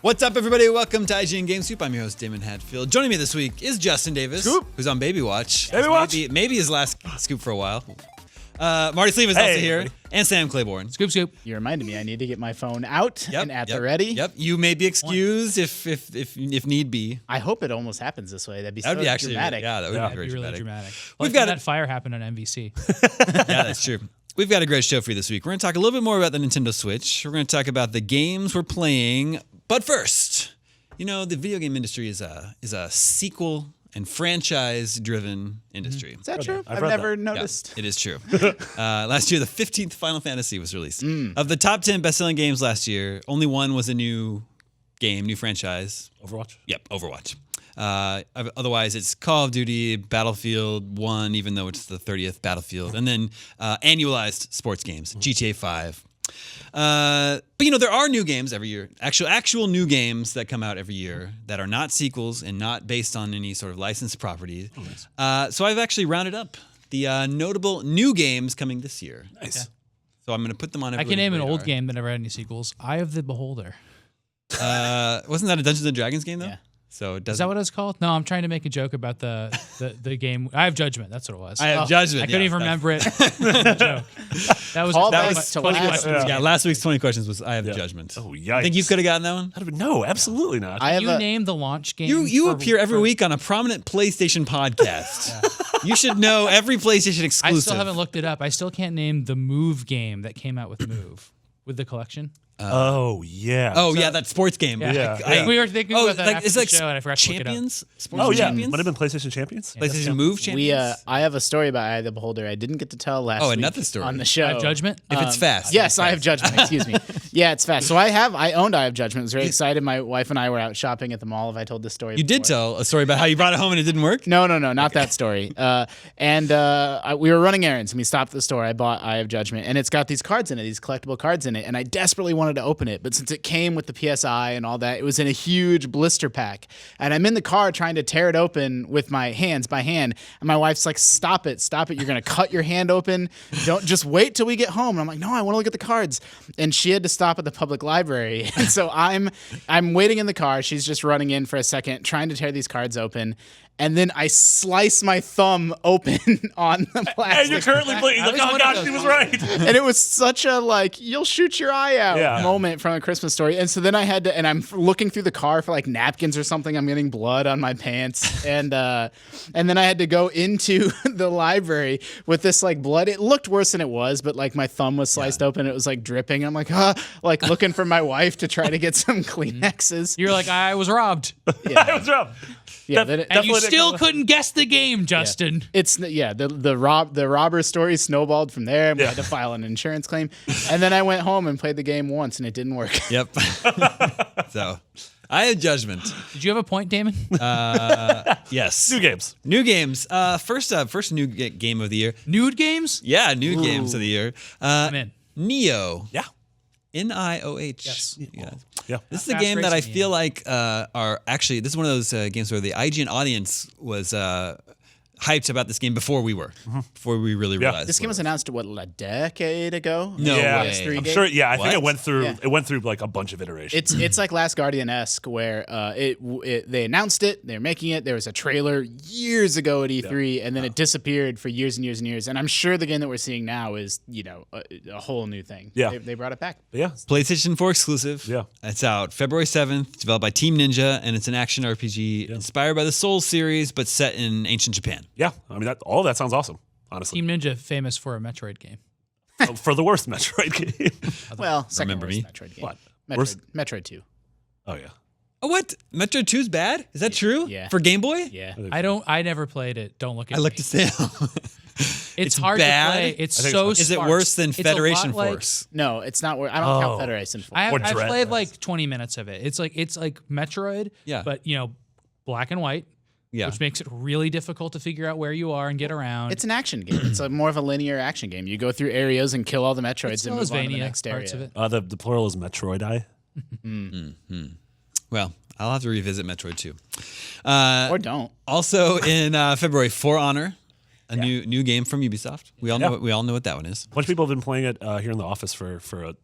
What's up, everybody? Welcome to IGN Game Soup. I'm your host, Damon Hadfield. Joining me this week is Justin Davis, who's on Baby Watch. Maybe his last scoop for a while. Marty Sleeve is also here, and Sam Claiborne. Scoop, scoop. You reminded me I need to get my phone out and at the ready. Yep. You may be excused if need be. I hope it almost happens this way. That'd be That'd so be actually dramatic. that would be really dramatic. We've got that fire happened on MVC. Yeah, that's true. We've got a great show for you this week. We're going to talk a little bit more about the Nintendo Switch. We're going to talk about the games we're playing. But first, you know, the video game industry is a sequel and franchise-driven industry. Is that true? I've never noticed. Yeah, it is true. Last year, the 15th Final Fantasy was released. Of the top 10 best-selling games last year, only one was a new game, new franchise. Overwatch? Yep, Overwatch. Otherwise, it's Call of Duty, Battlefield 1, even though it's the 30th Battlefield, and then annualized sports games, GTA 5. But you know, there are new games every year, actual new games that come out every year that are not sequels and not based on any sort of licensed property. So I've actually rounded up the notable new games coming this year. Nice. Okay. So I'm going to put them on I can name an old game that never had any sequels. Eye of the Beholder. Wasn't that a Dungeons and Dragons game though? Yeah. So it Is that what it's called? No, I'm trying to make a joke about the game. I Have Judgment. That's what it was. I Have Judgment. I couldn't even remember it. Joke. That was 20 questions. Yeah, last week's 20 questions was I Have Judgment. Oh, yikes. Think you could have gotten that one? No, absolutely not. You named the launch game. You appear every week on a prominent PlayStation podcast. You should know every PlayStation exclusive. I still haven't looked it up. I still can't name the Move game that came out with Move, with the collection. Yeah. Yeah, that sports game. Yeah. We were thinking about that after the show, and I forgot Champions? to look it up. Sports Champions? Might have been PlayStation Champions. PlayStation Move Champions? I have a story about Eye of the Beholder I didn't get to tell last week another story. on the show. Eye of Judgment? If it's fast. Yes, Eye of Judgment. Excuse me. Yeah, it's fast. So I owned Eye of Judgment. I was very excited. My wife and I were out shopping at the mall. Have I told this story You did tell a story about how you brought it home and it didn't work? No, not that story. We were running errands and we stopped at the store. I bought Eye of Judgment and it's got these cards in it, these collectible cards in it, and I desperately wanted to open it, but since it came with the PSI and all that, it was in a huge blister pack. And I'm in the car trying to tear it open with my hands by hand, and my wife's like, "Stop it! You're gonna cut your hand open. Don't just wait till we get home." And I'm like, "No, I want to look at the cards." And she had to stop at the public library, and so I'm waiting in the car. She's just running in for a second, trying to tear these cards open. And then I slice my thumb open on the plastic. And you're currently bleeding. Like, oh gosh, she was right. And it was such a you'll shoot your eye out moment from A Christmas Story. And so then I had to, and I'm looking through the car for like napkins or something. I'm getting blood on my pants, and then I had to go into the library with this like blood. It looked worse than it was, but like my thumb was sliced open. It was like dripping. I'm like, like looking for my wife to try to get some Kleenexes. You're like, I was robbed. Yeah. I was robbed. Yeah, and you still couldn't guess the game, Justin. Yeah. It's the robber story snowballed from there. We had to file an insurance claim, and then I went home and played the game once, and it didn't work. Yep. So, I Have Judgment. Did you have a point, Damon? Yes. New games. First new game of the year. Nude games? Yeah, new games of the year. I'm in. Neo. Yeah. NIOH. Yes. Yeah. This is a game that I feel like are actually, this is one of those games where the IGN audience was hyped about this game before we were, before we really realized. This game was announced, a decade ago? No way. I'm sure, I think it went through like a bunch of iterations. It's like Last Guardian-esque where they announced it, they're making it, there was a trailer years ago at E3, and then it disappeared for years and years and years. And I'm sure the game that we're seeing now is, a whole new thing. Yeah. They brought it back. Yeah. PlayStation 4 exclusive. Yeah. It's out February 7th, developed by Team Ninja, and it's an action RPG inspired by the Souls series, but set in ancient Japan. Yeah. I mean, all of that sounds awesome, honestly. Team Ninja, famous for a Metroid game. For the worst Metroid game. Well, second Remember worst me? Metroid game. What? Metroid 2. Oh, yeah. Oh, what? Metroid 2's bad? Is that true? Yeah. For Game Boy? Yeah. I never played it. Don't look at I me. looked at Sam. It's hard bad? to play. It's I think so it's Is it sparse. worse than It's a Federation lot like- Force? No, it's not. I don't count Federation Force. I've Dread. played like 20 minutes of it. It's like Metroid, Yeah. but black and white, which makes it really difficult to figure out where you are and get around. It's an action game. It's more of a linear action game. You go through areas and kill all the Metroids and move on to the next area. parts of it. The plural is Metroid-eye. Well, I'll have to revisit Metroid 2. Or don't. Also in February, For Honor, a new game from Ubisoft. We all know what that one is. A bunch of people have been playing it here in the office for a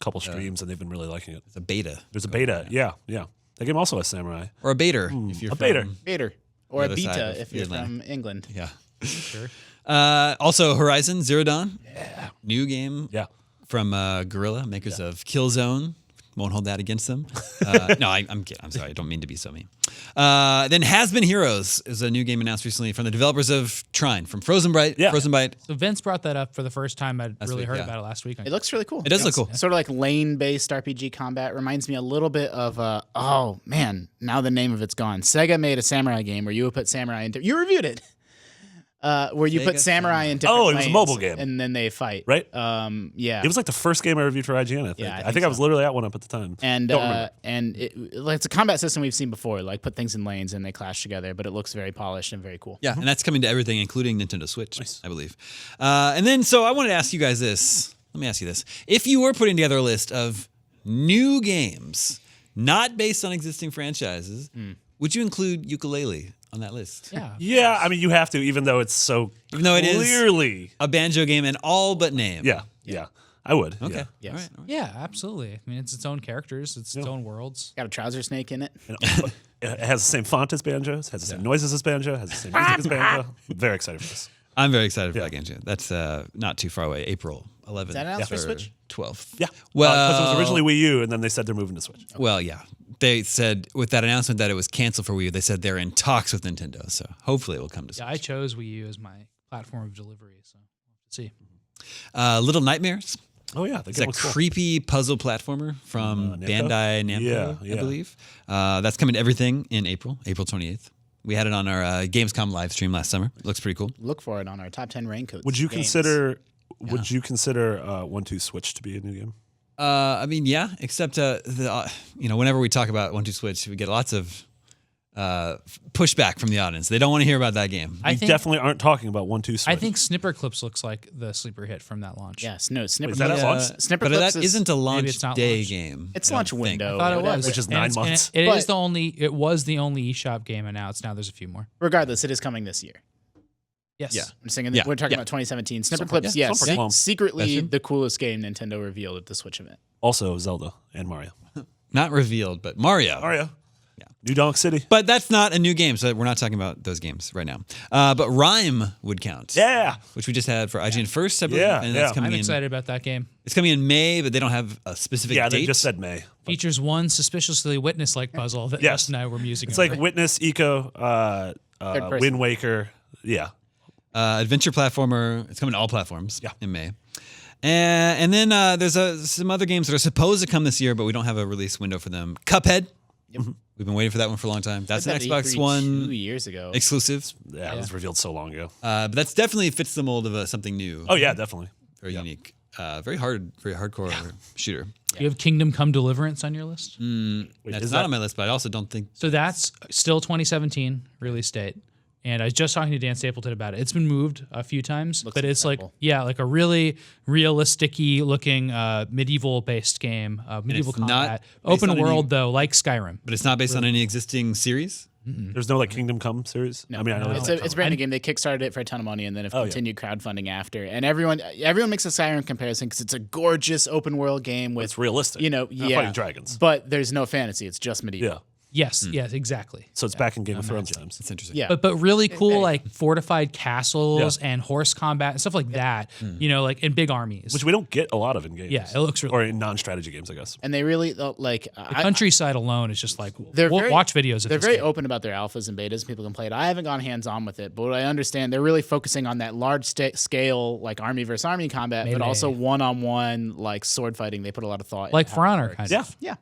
couple streams, and they've been really liking it. It's a beta. There's a beta. Yeah. That game also has samurai. Or a baiter if you're a from baiter. Bader. Or a other side beta of if you're the from England. Yeah. Sure. Also, Horizon Zero Dawn. Yeah. New game Yeah. from Guerrilla, makers of Killzone. Won't hold that against them. No, I'm kidding. I'm sorry. I don't mean to be so mean. Then Has Been Heroes is a new game announced recently from the developers of Trine, from Frozen Byte. Yeah. Frozen Byte. So Vince brought that up for the first time. I'd really week, heard yeah. about it last week. It looks really cool. It does look cool. Sort of like lane-based RPG combat. Reminds me a little bit of, oh man, now the name of it's gone. Sega made a samurai game where you would put samurai into. You reviewed it. Where you put samurai in different Oh, it was a lanes, mobile game. and then they fight. Right? Yeah. It was like the first game I reviewed for IGN. I think. Yeah, I I think think I was so. literally at one up at the time. And Don't remember. it's a combat system we've seen before. Like put things in lanes and they clash together, but it looks very polished and very cool. Yeah, and that's coming to everything, including Nintendo Switch, I believe. And then, so I wanted to ask you guys this. Let me ask you this. If you were putting together a list of new games, not based on existing franchises, would you include Yooka-Laylee on that list? Yeah. Yeah, I mean, you have to, even though it's so Even though it is clearly. a banjo game and all but name. Yeah, I would. Okay. Yeah. Yes. All right. All right. Yeah, absolutely. I mean, it's its own characters, it's its own worlds. Got a trouser snake in it. It has the same font as Banjo's, has the same noises as Banjo, has the same music as Banjo. I'm very excited for this. I'm very excited for that game too. That's not too far away. April 11th. Is that announced for or Switch? 12th. Yeah. Well, Because it was originally Wii U, and then they said they're moving to Switch. Well, yeah. They said with that announcement that it was canceled for Wii U, they said they're in talks with Nintendo. So hopefully it will come to Switch. Yeah, I chose Wii U as my platform of delivery, so let's see. Little Nightmares. Oh, yeah. The It's game a looks cool. creepy puzzle platformer from Namco? Bandai Namco, Yeah, I yeah. believe. That's coming to everything in April 28th. We had it on our Gamescom live stream last summer. It looks pretty cool. Look for it on our top 10 raincoats. Would you games. consider 1-2 Switch to be a new game? I mean, yeah, except whenever we talk about 1-2 Switch, we get lots of pushback from the audience. They don't want to hear about that game. We definitely aren't talking about 1-2 Switch. I think Snipper Clips looks like the sleeper hit from that launch. Yes, no, Snipper Is that Clips. at launch? Snipper but Clips that isn't a launch it's not day launched. game. It's I launch don't think. window. I thought it whatever. was. Which is And 9 it's- and months. It But- is the only. It was the only eShop game announced. Now there's a few more. Regardless, it is coming this year. Yes. Yeah. I'm saying Yeah, we're talking yeah. about 2017. Snipper Some- Clips, yeah, yes, some pretty secretly That's the coolest game Nintendo revealed at the Switch event. Also Zelda and Mario. Not revealed, but Mario. Mario. Yeah. New Donk City. But that's not a new game, so we're not talking about those games right now. But Rhyme would count. Yeah. Which we just had for IGN first, I believe. Yeah, and yeah. that's coming I'm in. excited about that game. It's coming in May, but they don't have a specific Yeah, date. they just said May. Features one suspiciously witness-like puzzle that Yes. Justin and I were musing It's over. like Witness, Eco, person. Wind Waker. Yeah. Adventure platformer. It's coming to all platforms Yeah. in May. And then there's some other games that are supposed to come this year, but we don't have a release window for them. Cuphead. We've been waiting for that one for a long time. That's an That Xbox E3 One 2 years ago. exclusive. Yeah, it was revealed so long ago. But that's definitely fits the mold of something new. Oh, yeah, definitely. Very unique. Very hardcore shooter. You have Kingdom Come Deliverance on your list? Wait, That's is not that- on my list, but I also don't think. So that's still 2017 release date. And I was just talking to Dan Stapleton about it. It's been moved a few times, but it's incredible. like a really realistic-y looking medieval-based game, medieval it's not combat, based open on any- world though, like Skyrim. But it's not based on any existing series. There's no like Kingdom Come series? I mean, I know It's there's a brand new game. They kickstarted it for a ton of money and then have yeah. continued crowdfunding after. And everyone makes a Skyrim comparison because it's a gorgeous open world game with it's realistic. fighting dragons. But there's no fantasy. It's just medieval. Yeah. Yes, yes, exactly. So it's back in Game of Thrones times. It's interesting. Yeah. But really cool like fortified castles Yeah. and horse combat and stuff like that. Like in big armies. Which we don't get a lot of in games. Yeah, it looks really Or in non-strategy games, I guess. And they really the countryside alone is just like They're very- watch videos of they're this very game. open about their alphas and betas. People can play it. I haven't gone hands on with it, but what I understand, they're really focusing on that large scale, like army versus army combat, but Melee. also one on one, like sword fighting. They put a lot of thought. like into For how it Honor works. kind Yeah. of. Yeah.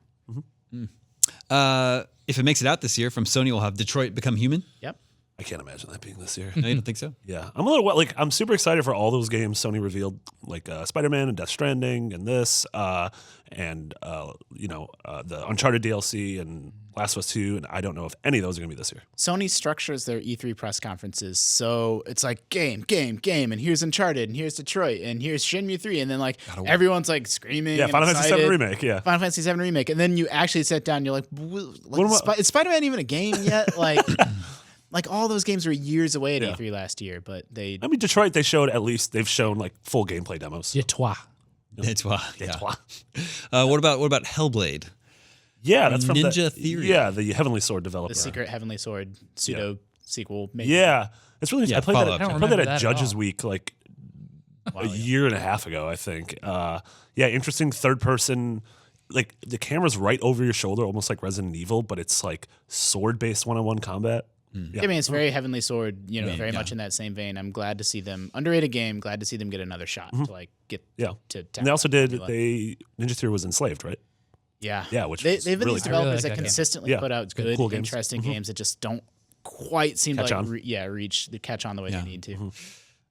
If it makes it out this year, from Sony, we'll have Detroit Become Human. Yep. I can't imagine that being this year. No, you don't think so? Yeah, I'm a little I'm super excited for all those games Sony revealed, like Spider-Man and Death Stranding and this, and the Uncharted DLC and Last of Us 2, and I don't know if any of those are gonna be this year. Sony structures their E3 press conferences so it's like game, and here's Uncharted, and here's Detroit, and here's Shenmue 3, and then like everyone's like screaming. Yeah, and Final Fantasy excited. VII Remake. Yeah, Final Fantasy VII Remake, and then you actually sit down, and you're like, is Spider-Man even a game yet? Like all those games were years away at E3 last year, but they. I mean Detroit. They've shown like full gameplay demos. Detroit. Detroit, yeah. Detroit. What about Hellblade? Yeah, that's from Ninja Theory. Yeah, the Heavenly Sword developer. The Secret Heavenly Sword pseudo sequel. Maybe. Yeah, it's really. Yeah, I played follow-up. that. I I don't played that remember at that at Judges all. Week like a year and a half ago, I think. Yeah, interesting third person. Like the camera's right over your shoulder, almost like Resident Evil, but it's like sword based one-on-one combat. I mean, it's very Heavenly Sword, very much in that same vein. I'm glad to see them underrated game. Glad to see them get another shot to like get Yeah. to. And they also tackle did. that. Ninja Theory was Enslaved, right? Yeah, Yeah, which they've was been really these cool. I really developers like that that game. consistently Yeah. put out Good, good, cool games. interesting games that just don't quite seem Catch to on. reach the catch on the way they need to.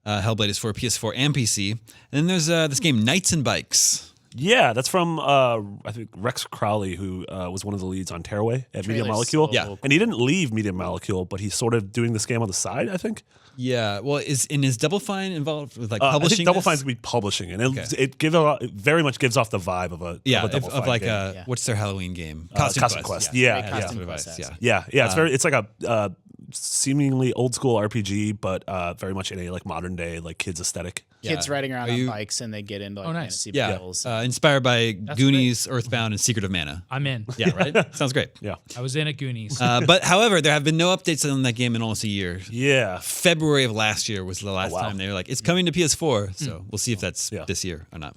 Hellblade is for PS4 and PC. And then there's this game, Knights and Bikes. Yeah, that's from I think Rex Crowley, who was one of the leads on Tearaway at Media Trailer's Molecule. so Yeah. cool. And he didn't leave Media Molecule, but he's sort of doing this game on the side, I think. Yeah, well, is Double Fine involved with like I publishing? think Double this? Fine's going to be publishing it. And it very much gives off the vibe of a Yeah, of a Double of Fine like game. Yeah. what's their Halloween game? Costume Quest. Yeah, Very yeah. Costume Device, Quest. yeah. Yeah, it's like a seemingly old school RPG, but very much in a like modern day like kids aesthetic. Kids Yeah. riding around Are on you- bikes and they get into like Oh, nice. fantasy Yeah, battles. inspired by Goonies, Earthbound, and Secret of Mana. I'm in. Yeah, right. Sounds great. Yeah, I was in at Goonies. But however, there have been no updates on that game in almost a year. yeah. February of last year was the last wow. time they were like, it's coming to PS4. So we'll see if that's Yeah. this year or not.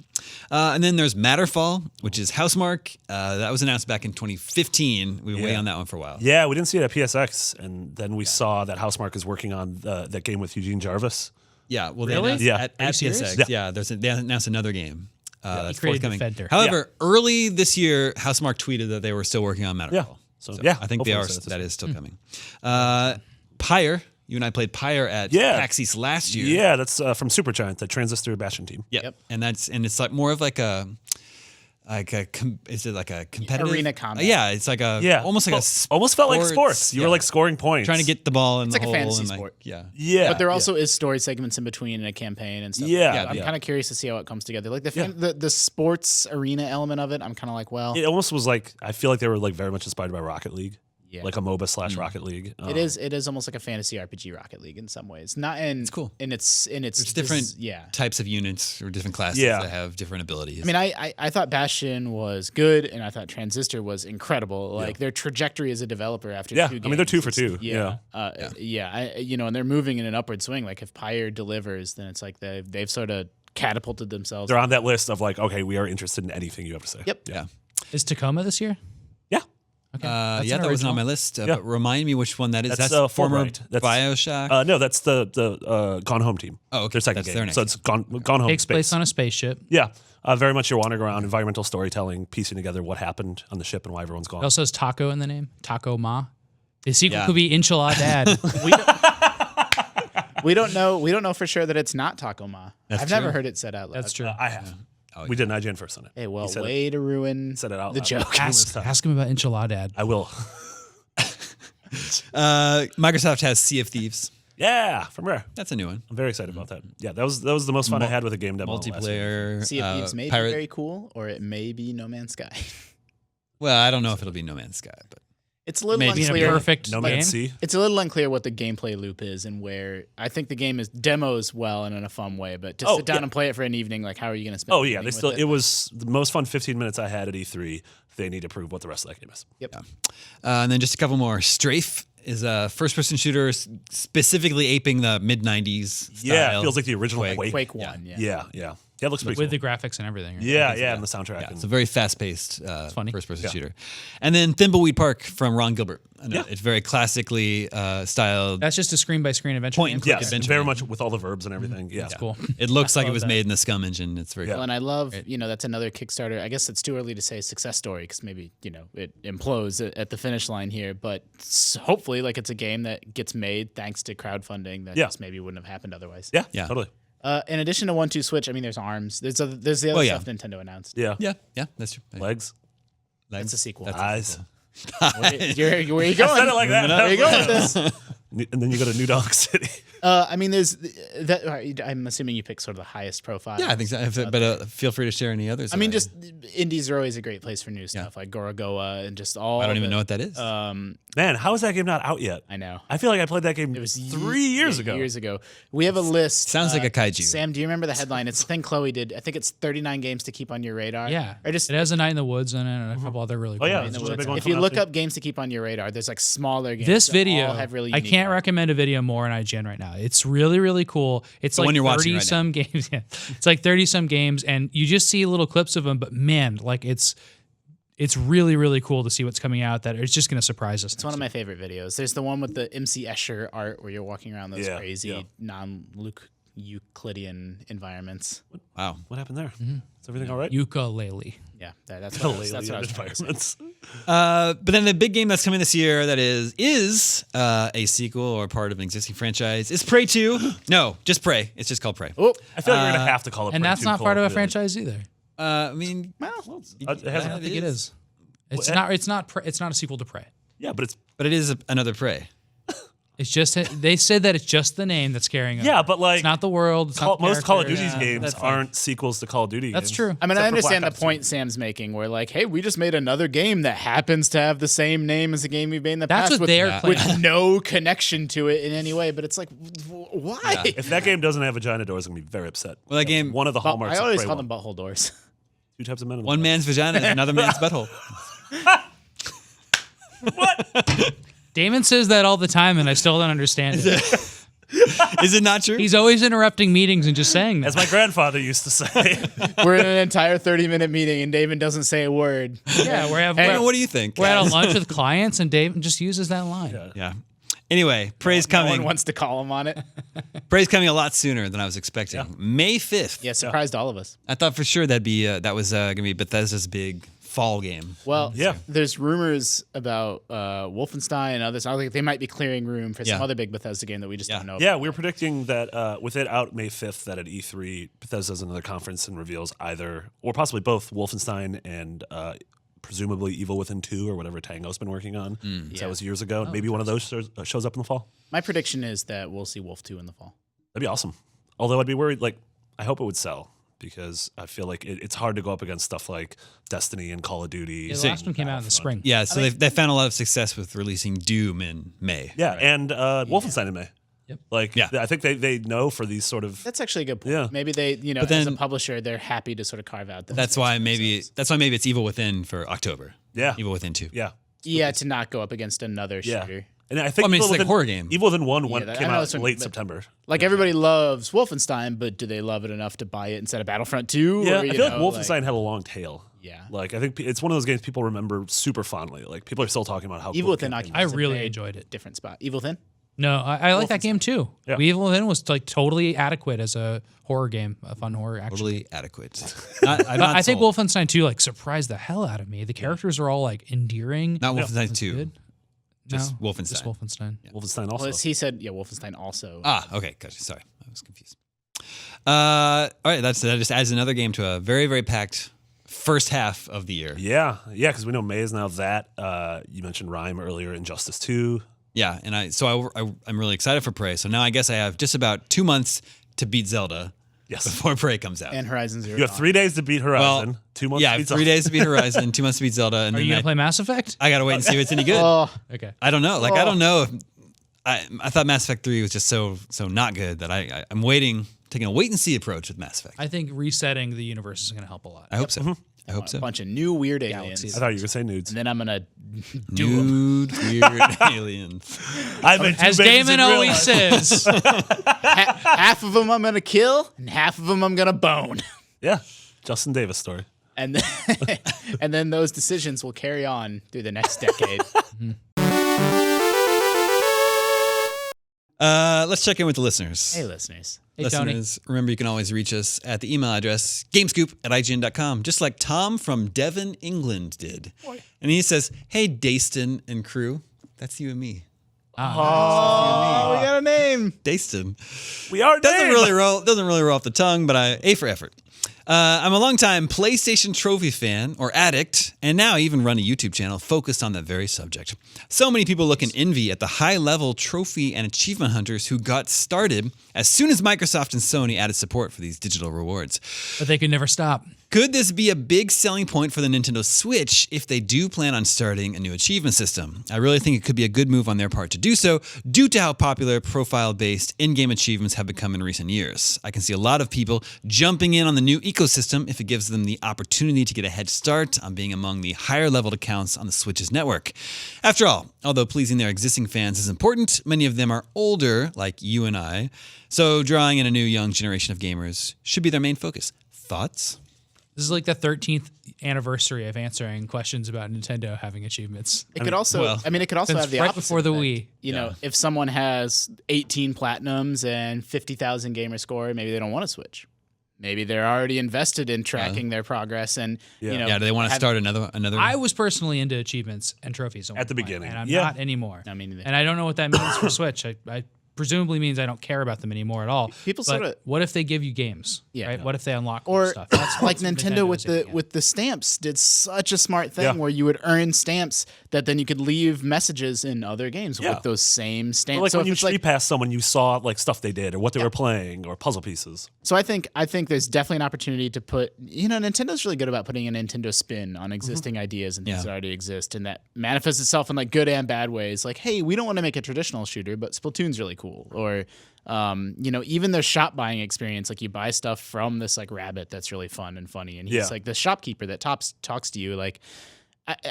And then there's Matterfall, which is Housemark. That was announced back in 2015. We were waiting on that one for a while. Yeah, we didn't see it at PSX, and then we saw that Housemark is working on that game with Eugene Jarvis. Yeah, well, they Really? announced Yeah. at Are you serious? PSX. Yeah, they announced another game. That's created forthcoming. Defender. However, early this year, Housemark tweeted that they were still working on Matterfall. Yeah. So, yeah, I think hopefully that is still coming. Pyre, you and I played Pyre at Yeah. PAX East last year. Yeah, that's from Supergiant, the Transistor Bastion team. Yep. And it's like more of like a is it like a competitive Arena combat. Yeah, it's like almost like almost felt like sports, sports. You were yeah. like scoring points, trying to get the ball in It's the like a hole fantasy and like, sport. yeah. Yeah, But there yeah. also is story segments in between and a campaign and stuff. Yeah, I'm yeah. kind of curious to see how it comes together. Like the sports arena element of it, I'm kind of like, well, It almost was like I feel like they were like very much inspired by Rocket League, Yeah. like a MOBA / Rocket League. it is almost like a fantasy RPG Rocket League in some ways. Not in it's cool. in its There's different yeah. types of units or different classes Yeah. that have different abilities. I mean, I thought Bastion was good, and I thought Transistor was incredible. Like their trajectory as a developer after Yeah, 2 I games. mean, they're 2 for is- 2. Yeah, and they're moving in an upward swing. Like if Pyre delivers, then it's like they've sort of catapulted themselves. They're on that list of like, okay, we are interested in anything you have to say. Yep. yeah. Is Tacoma this year? Yeah. Okay. Yeah, that wasn't on my list. Yeah. But remind me which one that is. That's, former Fulbright. That's- Bioshock. No, that's the Gone Home team. Oh, okay. Their second That's game. their next So it's Gone Home Takes Space. place on a spaceship. Yeah. Very much you're wandering around, environmental storytelling, piecing together what happened on the ship and why everyone's gone. It also has taco in the name. Taco Ma. The sequel Yeah. could be Enchilada Dad. We don't know for sure that it's not Taco Ma. I've never heard it said out loud. That's true. I have. We did an IGN first on it. Hey, well, He said way to ruin said it out the loud. joke. Ask him about Enchilada Dad. I will. Microsoft has Sea of Thieves. Yeah, from Rare. That's a new one. I'm very excited about that. Yeah, that was the most fun I had with a game demo. last week. Multiplayer. Sea of Thieves may pirate- be very cool, or it may be No Man's Sky. Well, I don't know if it'll be No Man's Sky, but It's a little Maybe In a unclear. perfect No game. Man's Sea. It's a little unclear what the gameplay loop is and where I think the game is demos well and in a fun way, but to sit down yeah. and play it for an evening, like how are you going to spend? Oh the yeah, evening they with still. it? It was the most fun 15 minutes I had at E3. They need to prove what the rest of that game is. Yep. and then just a couple more. Strafe is a first-person shooter specifically aping the mid-90s style. Yeah, it feels like the original Quake. Quake 1. Yeah. Yeah, yeah. Yeah, it looks pretty With cool. the graphics and everything. Right? Yeah, yeah, and the soundtrack. Yeah, and it's a very fast-paced funny. first-person shooter. And then Thimbleweed Park from Ron Gilbert. I know Yeah. it's very classically styled. That's just a screen-by-screen adventure Point game. and click yes, adventure very game. much with all the verbs and everything. Yeah. Cool. It looks like it love was that. made in the Scum engine. It's very Well, cool. and I love, that's another Kickstarter. I guess it's too early to say success story because maybe, it implodes at the finish line here. But hopefully, like, it's a game that gets made thanks to crowdfunding that Yeah. just maybe wouldn't have happened otherwise. Yeah, Yeah. totally. In addition to 1-2 Switch, I mean, there's ARMS. There's the other yeah. stuff Nintendo announced. Yeah. Yeah, that's true. Legs, Legs. That's a sequel. eyes. Where are you going? I said it like that. Where are you going with this? And then you go to New Dog City. I mean, there's that. I'm assuming you pick sort of the highest profile. Yeah, I think so. But feel free to share any others. I mean, just indies are always a great place for new stuff, like Gorogoa and just all. I don't even know what that is. Man, how is that game not out yet? I know. I feel like I played that game It was 3 years ago. Years ago. We have a list. Sounds like a kaiju. Sam, do you remember the headline? It's the thing Chloe did. I think it's 39 games to keep on your radar. Yeah. Or just It has A Night in the Woods in it and a couple other really cool yeah, ones. it's just a big one if you coming look out up games to keep on your radar, there's like smaller games. This that video, all have really I unique can't art. recommend a video more on IGN right now. It's really, really cool. It's like one you're watching 30 right some games. Yeah. It's like 30 some games, and you just see little clips of them, but man, like it's really, really cool to see what's coming out that it's just going to surprise us. It's one of my favorite videos. There's the one with the MC Escher art where you're walking around those Yeah, crazy yeah. non-Euclidean environments. Wow. What happened there? Is everything all right? Ukulele. Yeah, that's what I was trying to say. environments. But then the big game that's coming this year that is a sequel or part of an existing franchise is Prey 2. No, just Prey. It's just called Prey. Oh, I feel like we're gonna have to call it. And Prey that's 2 not Call part of a Duty. franchise either. I mean, It I hasn't- don't think it is. It's Well, not. It's not. It's not a sequel to Prey. yeah, but it's but it is another Prey. It's just they said that it's just the name that's carrying it. yeah, but like It's not the world. It's not the most Call of characters. Duty's games that's fine. aren't sequels to Call of Duty. That's games. true. I mean, Except I for understand Black the Ops point Sam's making. Where like, hey, we just made another game that happens to have the same name as the game we've made in the That's past, what they're with claiming. no connection to it in any way. But it's like, why? If that game doesn't have vagina doors, I'm gonna be very upset. Well, that game- one of the But hallmarks. I always of Prey call 1. them butthole doors. Two types of men. in One the man's vagina is another man's butthole. Damon says that all the time, and I still don't understand it. Is it not true? He's always interrupting meetings and just saying that. As my grandfather used to say. We're in an entire 30-minute meeting, and David doesn't say a word. Yeah, What do you think? we're at a lunch with clients, and Dave just uses that line. Yeah. Anyway, Prey's No one coming. wants to call him on it. Prey's coming a lot sooner than I was expecting. Yeah. May 5th. Yeah, surprised all of us. I thought for sure that was gonna be Bethesda's big fall game. Well, Yeah. there's rumors about Wolfenstein and others. I think they might be clearing room for some Yeah. other big Bethesda game that we just Yeah. don't know. Yeah, we're predicting that with it out May 5th, that at E3, Bethesda does another conference and reveals either, or possibly both, Wolfenstein and presumably Evil Within 2 or whatever Tango's been working on. That was years ago. Maybe one of those shows up in the fall. My prediction is that we'll see Wolf 2 in the fall. That'd be awesome. Although I'd be worried, like, I hope it would sell because I feel like it's hard to go up against stuff like Destiny and Call of Duty. Yeah, the last one came out in the spring. Yeah, so they found a lot of success with releasing Doom in May. Yeah, and Wolfenstein in May. Yep. Like, Yeah. I think they know for these sort of. That's actually a good point. Yeah. Maybe they, But as a then- publisher, they're happy to sort of carve out. That's why maybe it's Evil Within for October. Yeah. Evil Within 2. Yeah. Yeah, to not go up against another Yeah. shooter. And I think Well, I mean, it's Evil like a Within- horror game. Evil Within 1 I came know out that's what- late but- September. Like everybody loves Wolfenstein, but do they love it enough to buy it instead of Battlefront 2? Yeah, or, I you feel like know, Wolfenstein had a long tail. Yeah. Like, I think it's one of those games people remember super fondly. Like, people are still talking about how Evil cool Within the campaign I occupies a really very enjoyed it. different spot. Evil Within? No, I like that game too. Yeah. Evil Within was like totally adequate as a horror game, a fun horror action. Totally adequate. I'm But not I think sold. Wolfenstein 2 like surprised the hell out of me. The characters are all like endearing. Not Wolfenstein 2. Good. Just No, Wolfenstein. Just Wolfenstein. Wolfenstein also. Well, he said, Wolfenstein also. Okay, gotcha. Sorry, I was confused. All right, that just adds another game to a very, very packed first half of the year. yeah, because we know May is now that. You mentioned Rhyme earlier, Injustice 2. Yeah, and I'm really excited for Prey. So now I guess I have just about 2 months to beat Zelda Yes. before Prey comes out. And Horizon Zero You have Dawn. 3 days to beat Horizon, 2 months yeah, to beat 3 Zelda. days to beat Horizon, 2 months to beat Zelda, and Are then you gonna play Mass Effect? I gotta wait and see if it's any good. Oh, Okay. I don't know. Like I don't know. If, I thought Mass Effect 3 was just so not good that I'm waiting, taking a wait and see approach with Mass Effect. I think resetting the universe is gonna help a lot. I hope so. I hope a so. bunch of new weird aliens. Galaxies. I thought you were going to say nudes. And then I'm going to Dude, weird aliens. I made two As babies Damon in real always life. says. half of them I'm going to kill, and half of them I'm going to bone. Yeah, Justin Davis story. And then, and then those decisions will carry on through the next decade. Let's check in with the listeners. Hey, listeners. Hey, Tony. Listeners, remember you can always reach us at the email address gamescoop@ign.com, just like Tom from Devon, England did. And he says, "Hey, Dayston and crew, that's you and me. Oh, we got a name. Dayston We are doesn't Dave. really roll off the tongue, but A for effort. I'm a longtime PlayStation trophy fan or addict, and now I even run a YouTube channel focused on that very subject. So many people look in envy at the high-level trophy and achievement hunters who got started as soon as Microsoft and Sony added support for these digital rewards. But they could never stop. Could this be a big selling point for the Nintendo Switch if they do plan on starting a new achievement system? I really think it could be a good move on their part to do so, due to how popular profile-based in-game achievements have become in recent years. I can see a lot of people jumping in on the new ecosystem if it gives them the opportunity to get a head start on being among the higher-leveled accounts on the Switch's network. After all, although pleasing their existing fans is important, many of them are older, like you and I, so drawing in a new young generation of gamers should be their main focus. Thoughts? This is like the 13th anniversary of answering questions about Nintendo having achievements. It could also, well, it could also Since have the right opposite before the effect. Wii. You know, if someone has 18 platinums and 50,000 gamer score, maybe they don't want to switch. Maybe they're already invested in tracking their progress, and you know, Yeah, do they want to start another? I was personally into achievements and trophies At the beginning, and I'm yeah. not anymore. I mean, And I don't know what that means for Switch. I presumably means I don't care about them anymore at all. People But sorta- what if they give you games? Yeah. Right? What if they unlock more or stuff? That's like what Nintendo with is the hitting at. with the stamps did such a smart thing Yeah. where you would earn stamps that then you could leave messages in other games Yeah. with those same stamps. Or like so when if you it's street past someone, you saw like stuff they did or what they were playing or puzzle pieces. So I think there's definitely an opportunity to put, you know, Nintendo's really good about putting a Nintendo spin on existing ideas and things Yeah. that already exist, and that manifests itself in like good and bad ways. Like, hey, we don't want to make a traditional shooter, but Splatoon's really cool. Or, you know, even their shop buying experience, like you buy stuff from this like rabbit that's really fun and funny, and he's Yeah. like the shopkeeper that talks to you. Like,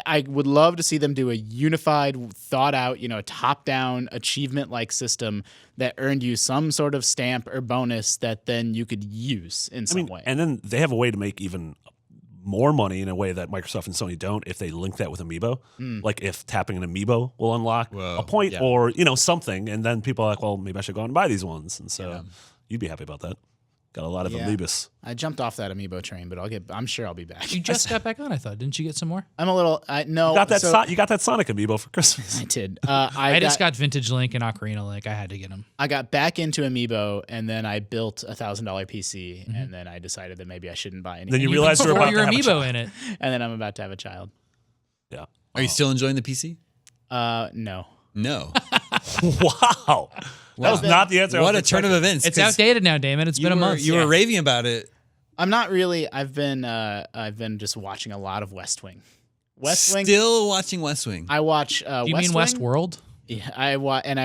I would love to see them do a unified, thought out, you know, top down achievement like system that earned you some sort of stamp or bonus that then you could use in some way. And then they have a way to make even more money in a way that Microsoft and Sony don't if they link that with Amiibo. Like if tapping an Amiibo will unlock Whoa, a point yeah. or, you know, something. And then people are like, well, maybe I should go out and buy these ones. And so you'd be happy about that. Got a lot of Yeah. Amiibos. I jumped off that Amiibo train, but I'm sure I'll be back. You just got back on, I thought. Didn't you get some more? I'm a little, no. You got that, so, you got that Sonic Amiibo for Christmas. I did. I just got Vintage Link and Ocarina Link. I had to get them. I got back into Amiibo, and then I built a $1,000 PC, and then I decided that maybe I shouldn't buy anything. Then you realized you're Throw about your to have a amiibo child. in it. And then I'm about to have a child. Yeah. Are you still enjoying the PC? No. No. Wow. That was not the answer. I What was a turn of expecting. events. It's 'cause outdated now, Damon. It's been a month. You were raving about it. I'm not really. I've been just watching a lot of West Wing. West Wing. Still watching West Wing. I watch. Do you West mean Wing. Westworld? Yeah, I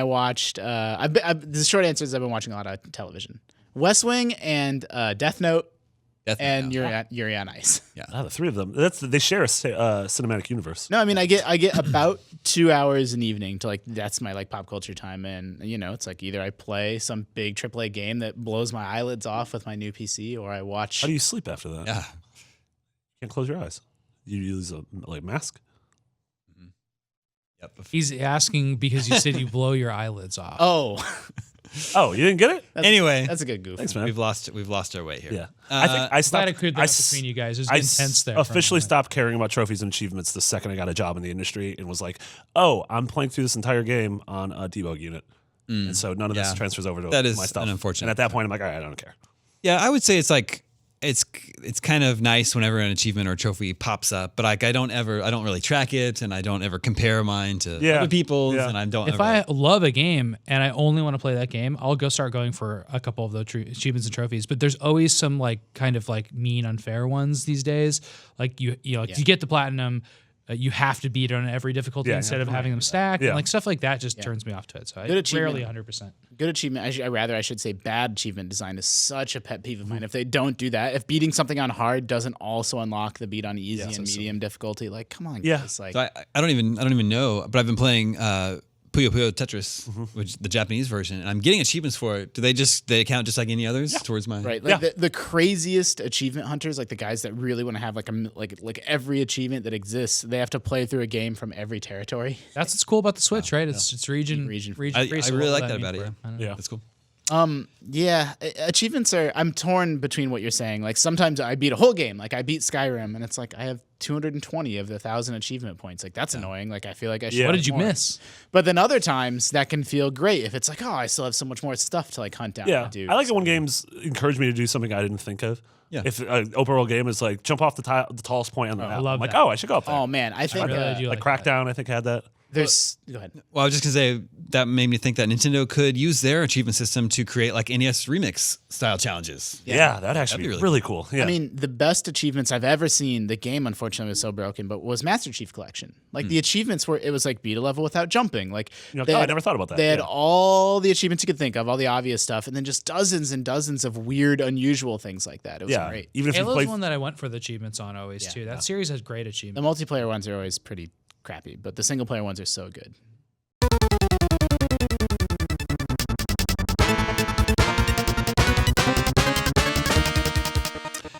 watched. The short answer is I've been watching a lot of television. West Wing and Death Note and Yuri on Ice. Ah, the three of them. They share a cinematic universe. No, I mean I get about 2 hours an evening to like that's my like pop culture time, and you know it's like either I play some big AAA game that blows my eyelids off with my new PC, or I watch. How do you sleep after that? Yeah. You can't close your eyes. You use a mask. Yep. He's asking because you said you blow your eyelids off. Oh, Oh, you didn't get it? Anyway, that's a good goof. Thanks, man. we've lost our way here. Yeah. I think I Glad stopped. I cleared that up between you guys. It was intense there. for a officially moment. stopped caring about trophies and achievements the second I got a job in the industry and was like, oh, I'm playing through this entire game on a debug unit. And so none of this Yeah. transfers over to That is my stuff. an unfortunate And at that point, I'm like, all right, I don't care. Yeah, I would say it's like it's kind of nice whenever an achievement or a trophy pops up, but like I don't really track it, and I don't ever compare mine to Yeah. other people's, Yeah. and I don't. If ever, I love a game and I only want to play that game, I'll go start going for a couple of the achievements and trophies. But there's always some like kind of like mean, unfair ones these days. Like you get the platinum, you have to beat it on every difficulty Yeah, instead yeah. of having them stacked. Yeah. And like stuff like that just turns me off to it. So I Good achievement. rarely 100%. Good achievement. I should say bad achievement design is such a pet peeve of mine. If they don't do that, if beating something on hard doesn't also unlock the beat on easy and medium difficulty, like come on, Yeah. guys. Like, so I don't even know, but I've been playing Puyo Puyo Tetris, which the Japanese version, and I'm getting achievements for it. Do they count just like any others towards my right, like Yeah. the craziest achievement hunters, like the guys that really want to have like every achievement that exists, they have to play through a game from every territory. That's what's cool about the Switch, right? It's region Region. free. I so really what like does that about mean it. for I don't Yeah. know. That's cool. Yeah, achievements are. I'm torn between what you're saying. Like sometimes I beat a whole game. Like I beat Skyrim, and it's like I have 220 of the 1,000 achievement points. Like that's annoying. Like I feel like I should. Yeah. What have did you more. miss? But then other times that can feel great if it's like, oh, I still have so much more stuff to like hunt down Yeah, and do. I like it when games encourage me to do something I didn't think of. Yeah. If an open world game is like jump off the tallest point on the map, love I'm like, that. oh, I should go up there. Oh man, I think really do like like that. Crackdown, I think had that. there's. Go ahead. Well, I was just gonna say that made me think that Nintendo could use their achievement system to create like NES remix style challenges. Yeah, that'd actually be be really really cool. Yeah. I mean, the best achievements I've ever seen. The game unfortunately was so broken, but was Master Chief Collection. Like the achievements were, it was like beat a level without jumping. Like You know, they I had- never thought about that. They had Yeah. all the achievements you could think of, all the obvious stuff, and then just dozens and dozens of weird, unusual things like that. It was yeah, great. even if you Halo's play, one that I went for the achievements on always too. That series has great The achievements. multiplayer ones are always pretty crappy, but the single player ones are so good.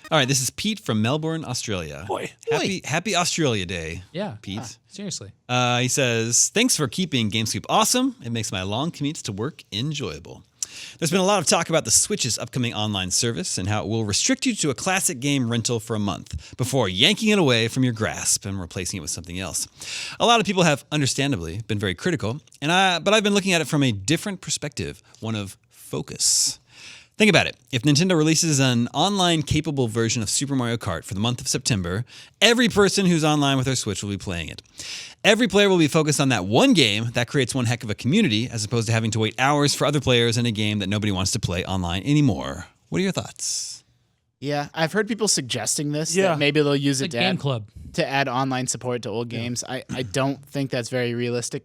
All right, this is Pete from Melbourne, Australia. boy, Happy Australia Day, Yeah, Pete. seriously. He says, thanks for keeping GameScoop awesome. It makes my long commutes to work enjoyable. There's been a lot of talk about the Switch's upcoming online service and how it will restrict you to a classic game rental for a month before yanking it away from your grasp and replacing it with something else. A lot of people have understandably been very critical, but I've been looking at it from a different perspective, one of focus. Think about it. If Nintendo releases an online-capable version of Super Mario Kart for the month of September, every person who's online with their Switch will be playing it. Every player will be focused on that one game. That creates one heck of a community, as opposed to having to wait hours for other players in a game that nobody wants to play online anymore. What are your thoughts? Yeah, I've heard people suggesting this. Yeah. That maybe they'll use it Like to Game add, Club. to add online support to old games. I don't think that's very realistic.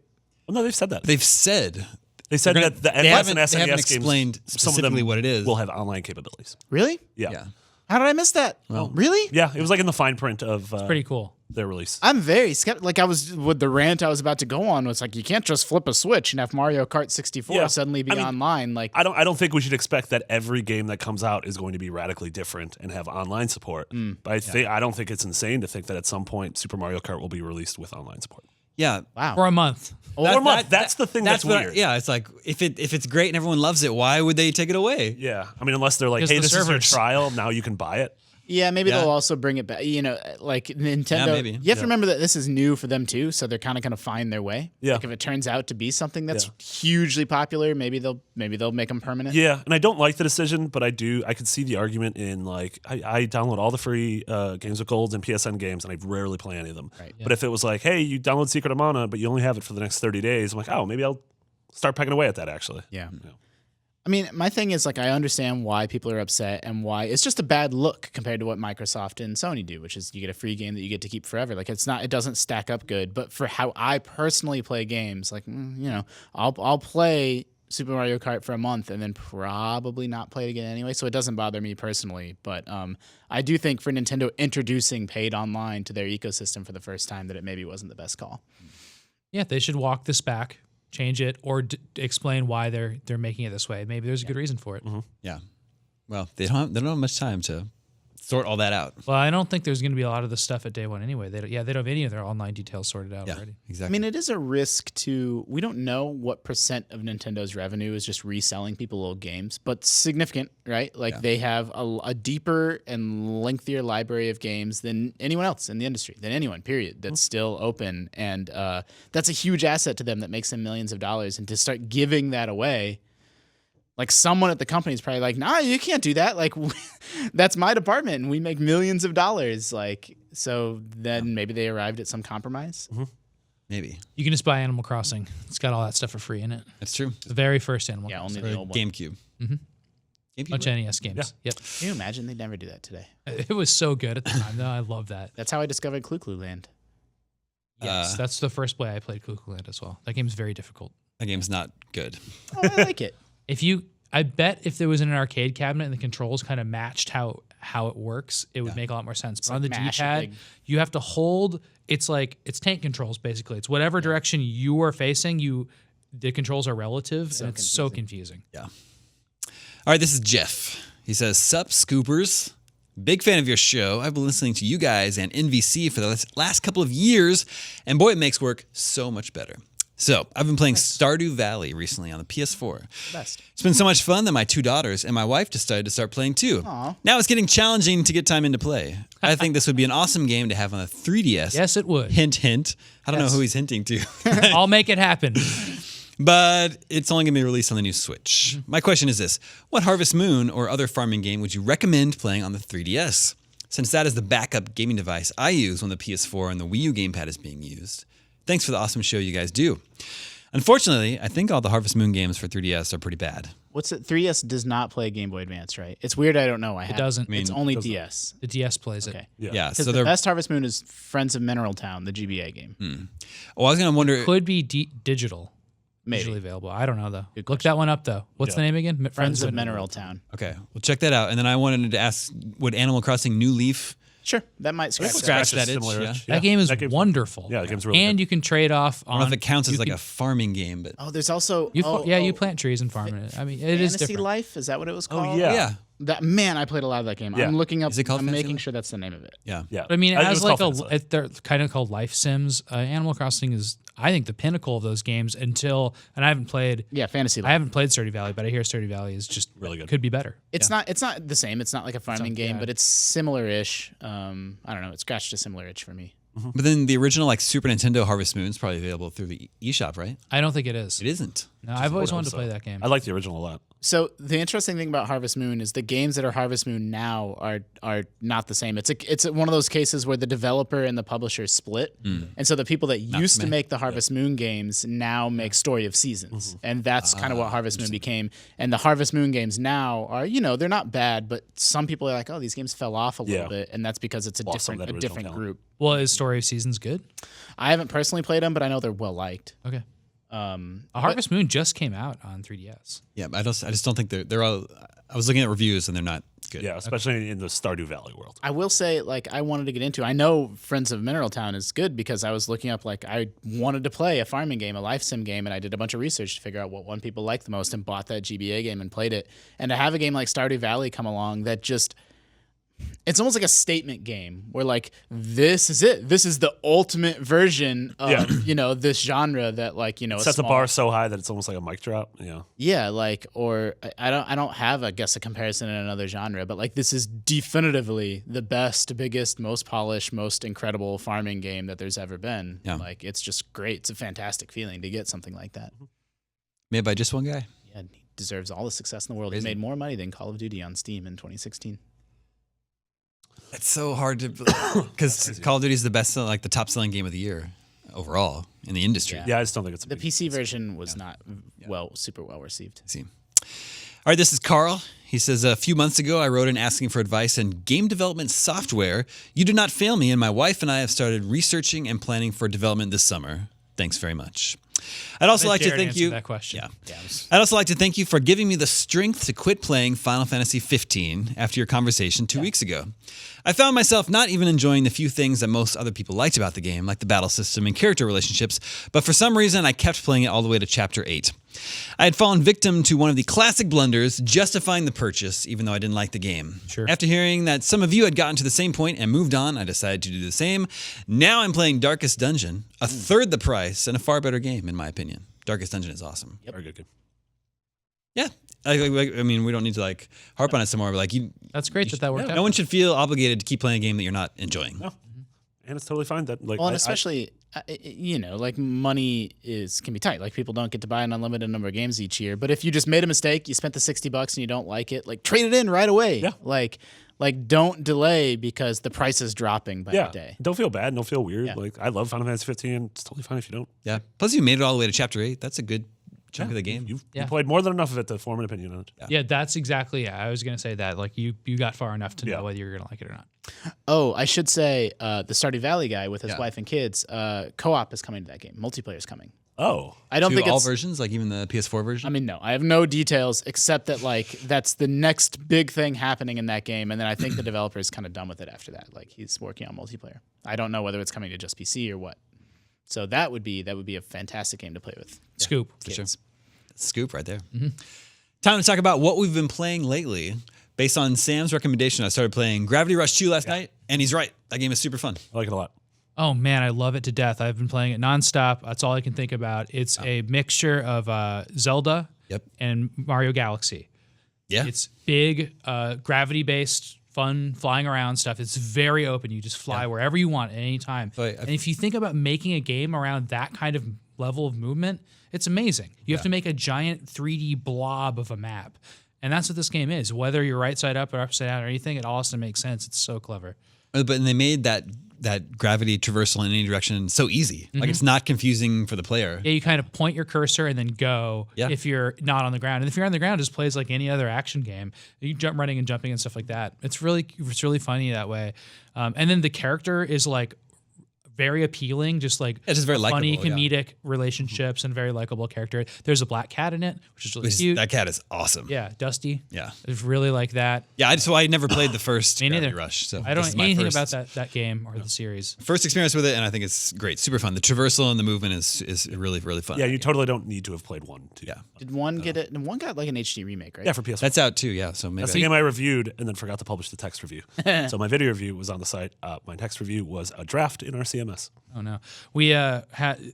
well, no, they've said that. They've said They said They're that the they NES haven't- and they SNES haven't games, explained some of specifically them what it is. will have online capabilities. Really? Yeah. How did I miss that? Really? Yeah, it was like in the fine print of Pretty cool. their release. I'm very skeptical. Like I was with the rant I was about to go on was like you can't just flip a switch and have Mario Kart 64 Yeah. suddenly be I mean, online. Like I don't think we should expect that every game that comes out is going to be radically different and have online support. But I don't think it's insane to think that at some point Super Mario Kart will be released with online support. yeah. wow. For a month. Or a month. That's the thing that's what weird. yeah, it's like if it's great and everyone loves it, why would they take it away? Yeah. I mean, unless they're like, Because hey, the this is your servers. trial. Now you can buy it. Yeah, maybe Yeah. they'll also bring it back. You know, like Nintendo. Yeah, maybe. You have to remember that this is new for them too, so they're kind of going to find their way. Yeah. Like if it turns out to be something that's hugely popular, maybe they'll make them permanent. Yeah. And I don't like the decision, but I could see the argument in like, I download all the free Games with Golds and PSN games, and I rarely play any of them. Right. But if it was like, hey, you download Secret of Mana, but you only have it for the next 30 days, I'm like, oh, maybe I'll start pecking away at that actually. Yeah. I mean, my thing is like I understand why people are upset and why it's just a bad look compared to what Microsoft and Sony do, which is you get a free game that you get to keep forever. Like it doesn't stack up good. But for how I personally play games, like you know, I'll play Super Mario Kart for a month and then probably not play it again anyway. So it doesn't bother me personally. But I do think for Nintendo introducing paid online to their ecosystem for the first time that it maybe wasn't the best call. Yeah, they should walk this back, change it, or explain why they're making it this way. Maybe there's a good reason for it. Yeah. Well, they don't have much time to sort all that out. Well, I don't think there's going to be a lot of this stuff at day one anyway. They don't have any of their online details sorted out Yeah, already. I exactly. mean, it is a risk to. We don't know what percent of Nintendo's revenue is just reselling people old games, but significant, right? Like they have a deeper and lengthier library of games than anyone else in the industry, than anyone, period, that's still open. And that's a huge asset to them that makes them millions of dollars. And to start giving that away, like someone at the company is probably like, nah, you can't do that. Like that's my department and we make millions of dollars. Like, so then maybe they arrived at some compromise. Maybe. You can just buy Animal Crossing. It's got all that stuff for free in it. That's true. The very first Animal Yeah, Crossing. only the old one. GameCube. GameCube. Bunch of NES games. Yep. Can you imagine they'd never do that today? It was so good at the time, though. I love that. That's how I discovered Clu Clu Land. Yes, that's the first way I played Cuckoo Land as well. That game's very difficult. That game's not good. Oh, I like it. I bet if there was an arcade cabinet and the controls kind of matched how it works, it would make a lot more sense. But on the mash a D-pad, big- you have to hold. It's tank controls basically. It's whatever direction you are facing. The controls are relative, and it's so confusing. Yeah. All right, this is Jeff. He says, "Sup, Scoopers. Big fan of your show. I've been listening to you guys and NVC for the last couple of years, and boy, it makes work so much better. So I've been playing Stardew Valley recently on the PS4. Best. It's been so much fun that my 2 daughters and my wife decided to start playing too. Aw. Now it's getting challenging to get time into play. I think this would be an awesome game to have on the 3DS. Yes, it would. Hint, hint. I don't know who he's hinting to. I'll make it happen. But it's only going to be released on the new Switch. My question is this. What Harvest Moon or other farming game would you recommend playing on the 3DS? Since that is the backup gaming device I use when the PS4 and the Wii U gamepad is being used. Thanks for the awesome show you guys do. Unfortunately, I think all the Harvest Moon games for 3DS are pretty bad. What's it? 3DS does not play Game Boy Advance, right? It's weird. I don't know. It doesn't. It's I only doesn't. DS. The DS plays it. Okay. Yeah, Because so the they're. best Harvest Moon is Friends of Mineral Town, the GBA game. Oh, I was going to wonder. Could be digital. Maybe. Digitally available. I don't know though. Good Look that one up though. What's the name again? Friends of Mineral Town. Okay, we'll check that out. And then I wanted to ask, would Animal Crossing New Leaf Sure, that might scratch Scratch that. that itch, Similar yeah. itch. That game is game's- wonderful. Yeah, the game's really and good. you can trade off I don't know on. if it counts as you like can- a farming game, but Oh, there's also You oh, you oh, plant trees and farm it. I mean, it is Fantasy different. Life. Is that what it was called? yeah. yeah, That man, I played a lot of that game. Yeah. I'm looking up. Is it called I'm Fantasy making Life? sure that's the name of it. yeah. Yeah. I mean, it as was like called Fantasy Life. they're kind of called life sims. Animal Crossing is, I think, the pinnacle of those games. Until, and I haven't played. Yeah, Fantasy Life. I haven't played Stardew Valley, but I hear Stardew Valley is just Really good. Could be better. It's not. It's not the same. It's not like a farming game, yeah. but it's similar-ish. I don't know. It scratched a similar itch for me. But then the original like Super Nintendo Harvest Moon is probably available through the eShop, right? I don't think it is. It isn't. No, I've always hope wanted to so. play that game. I like the original a lot. So the interesting thing about Harvest Moon is the games that are Harvest Moon now are not the same. It's one of those cases where the developer and the publisher split, and so the people that used to make the Harvest Moon games now make Story of Seasons, and that's kind of what Harvest Moon became. And the Harvest Moon games now are, they're not bad, but some people are like, oh, these games fell off a little Yeah. bit, and that's because it's a Lost some of different that original talent. group. Well, is Story of Seasons good? I haven't personally played them, but I know they're well liked. Okay. But- Harvest Moon just came out on 3DS. Yeah, I just don't think they're all. I was looking at reviews and they're not good. Yeah, especially in the Stardew Valley world. I will say, like, I wanted to get into. I know Friends of Mineral Town is good because I was looking up, like, I wanted to play a farming game, a life sim game, and I did a bunch of research to figure out what one people liked the most and bought that GBA game and played it. And to have a game like Stardew Valley come along that just. It's almost like a statement game where, like, this is it. This is the ultimate version of, this genre that, like, It sets the bar so high that it's almost like a mic drop. Yeah. Yeah, like, or I don't have, I guess, a comparison in another genre, but like this is definitively the best, biggest, most polished, most incredible farming game that there's ever been. Yeah. Like, it's just great. It's a fantastic feeling to get something like that. Made by just one guy. Yeah, he deserves all the success in the world. He Crazy. made more money than Call of Duty on Steam in 2016. It's so hard to because Call of Duty is the best, like the top selling game of the year overall in the industry. Yeah. Yeah, I just don't think it's a The big- PC version was not super well received. I see. All right, this is Carl. He says, a few months ago, I wrote in asking for advice in game development software. You did not fail me, and my wife and I have started researching and planning for development this summer. Thanks very much. I'd also like to Jared thank answered you. that question. Yeah. I'd also like to thank you for giving me the strength to quit playing Final Fantasy 15 after your conversation 2 weeks ago. I found myself not even enjoying the few things that most other people liked about the game, like the battle system and character relationships, but for some reason I kept playing it all the way to Chapter 8. I had fallen victim to one of the classic blunders, justifying the purchase, even though I didn't like the game. Sure. After hearing that some of you had gotten to the same point and moved on, I decided to do the same. Now I'm playing Darkest Dungeon, a third the price and a far better game, in my opinion. Darkest Dungeon is awesome. Very good. Yeah. I mean, we don't need to like harp on it some more, but like That's great that worked out. no one should feel obligated to keep playing a game that you're not enjoying. No. And it's totally fine that like Well, and I- especially, like money can be tight. Like people don't get to buy an unlimited number of games each year. But if you just made a mistake, you spent the $60 and you don't like it, like trade it in right away. Yeah. Like don't delay because the price is dropping by yeah, the day. don't feel bad, don't feel weird. Yeah. Like I love Final Fantasy 15. It's totally fine if you don't. Yeah. Plus, you made it all the way to Chapter 8. That's a good chunk of the game. You Yeah. played more than enough of it to form an opinion on it. Yeah, that's exactly. Yeah, I was gonna say that. Like you got far enough to Yeah. know whether you're gonna like it or not. Oh, I should say the Stardew Valley guy with his Yeah. wife and kids, co-op is coming to that game. Multiplayer is coming. Oh, I don't To think all it's. versions, like even the PS4 version. I mean, no, I have no details except that like that's the next big thing happening in that game, and then I think the developer is kind of done with it after that. Like he's working on multiplayer. I don't know whether it's coming to just PC or what. So that would be a fantastic game to play with Scoop. kids. Scoop right there. Time to talk about what we've been playing lately. Based on Sam's recommendation, I started playing Gravity Rush 2 last night, and he's right. That game is super fun. I like it a lot. Oh man, I love it to death. I've been playing it nonstop. That's all I can think about. It's a mixture of Zelda and Mario Galaxy. Yeah. It's big, gravity-based, fun, flying around stuff. It's very open. You just fly wherever you want at any time. And if you think about making a game around that kind of level of movement, it's amazing. You have to make a giant 3D blob of a map. And that's what this game is. Whether you're right side up or upside down or anything, it all has to make sense. It's so clever. But they made that gravity traversal in any direction so easy. Like it's not confusing for the player. Yeah, you kind of point your cursor and then go if you're not on the ground. And if you're on the ground, it just plays like any other action game. You jump running and jumping and stuff like that. It's really funny that way. And then the character is like very appealing, just like just very funny likable, comedic relationships and very likable character. There's a black cat in it, which is really cute. That cat is awesome. Yeah, Dusty. Yeah. It's really like that. Yeah, so I never played the first Me Gravity neither. Rush. So I don't this know is my anything first- about that game or the series. First experience with it, and I think it's great. Super fun. The traversal and the movement is really, really fun. Yeah, you totally don't need to have played 1, 2. Yeah. Did one get it? One got like an HD remake, right? Yeah, for PS4. That's out too, yeah. So maybe That's the game I reviewed and then forgot to publish the text review. So my video review was on the site. My text review was a draft in our CMS. Oh no, we I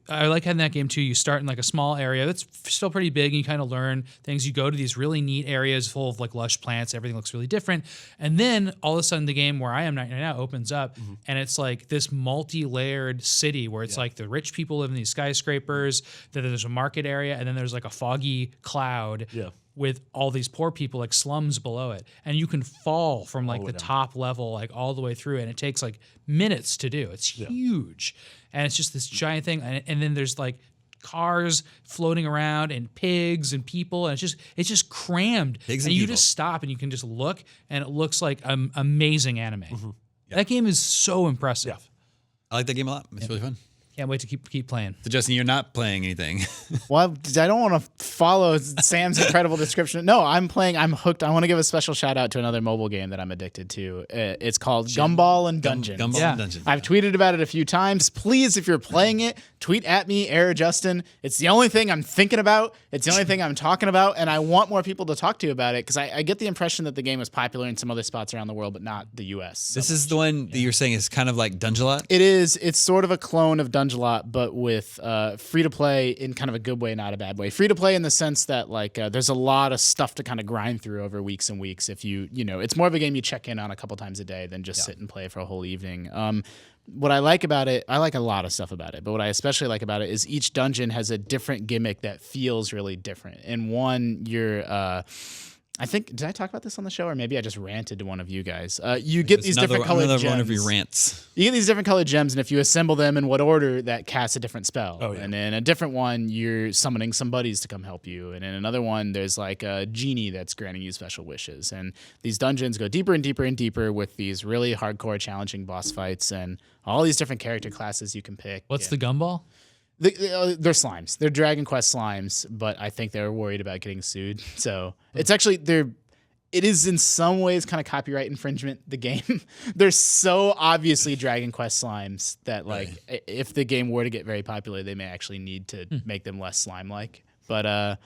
like having that game too. You start in like a small area that's still pretty big, and you kind of learn things. You go to these really neat areas full of like lush plants. Everything looks really different, and then all of a sudden, the game where I am right now opens up, and it's like this multi-layered city where it's like the rich people live in these skyscrapers. Then there's a market area, and then there's like a foggy cloud. Yeah. With all these poor people, like slums below it. And you can fall from like the top level, like all the way through. And it takes like minutes to do. It's huge. And it's just this giant thing. And then there's like cars floating around and pigs and people. And it's just crammed. Pigs and and you people. just stop and you can just look and it looks like amazing anime. That game is so impressive. Yeah. I like that game a lot. It's really fun. Can't wait to keep playing. So Justin, you're not playing anything. Well, I don't want to follow Sam's incredible description. No, I'm playing. I'm hooked. I want to give a special shout out to another mobile game that I'm addicted to. It's called Gumball and Dungeons. Gumball and Dungeons. I've tweeted about it a few times. Please, if you're playing it, tweet at me, Air Justin. It's the only thing I'm thinking about. It's the only thing I'm talking about, and I want more people to talk to about it because I get the impression that the game is popular in some other spots around the world, but not the U.S. This is the one that you're saying is kind of like Dungelot? It is. It's sort of a clone of Dungelot, but with free to play in kind of a good way, not a bad way. Free to play in the sense that like there's a lot of stuff to kind of grind through over weeks and weeks. If you know, it's more of a game you check in on a couple times a day than just sit and play for a whole evening. What I like about it, I like a lot of stuff about it, but what I especially like about it is each dungeon has a different gimmick that feels really different. In one, you're I think, did I talk about this on the show, or maybe I just ranted to one of you guys? You get these different colored gems. One of your rants. You get these different colored gems, and if you assemble them in what order, that casts a different spell. Oh, yeah. And in a different one, you're summoning some buddies to come help you. And in another one, there's like a genie that's granting you special wishes. And these dungeons go deeper and deeper and deeper with these really hardcore, challenging boss fights and all these different character classes you can pick. What's the gumball? They're slimes. They're Dragon Quest slimes, but I think they're worried about getting sued. So it's actually it is in some ways kind of copyright infringement. The game, they're so obviously Dragon Quest slimes that like if the game were to get very popular, they may actually need to make them less slime like. But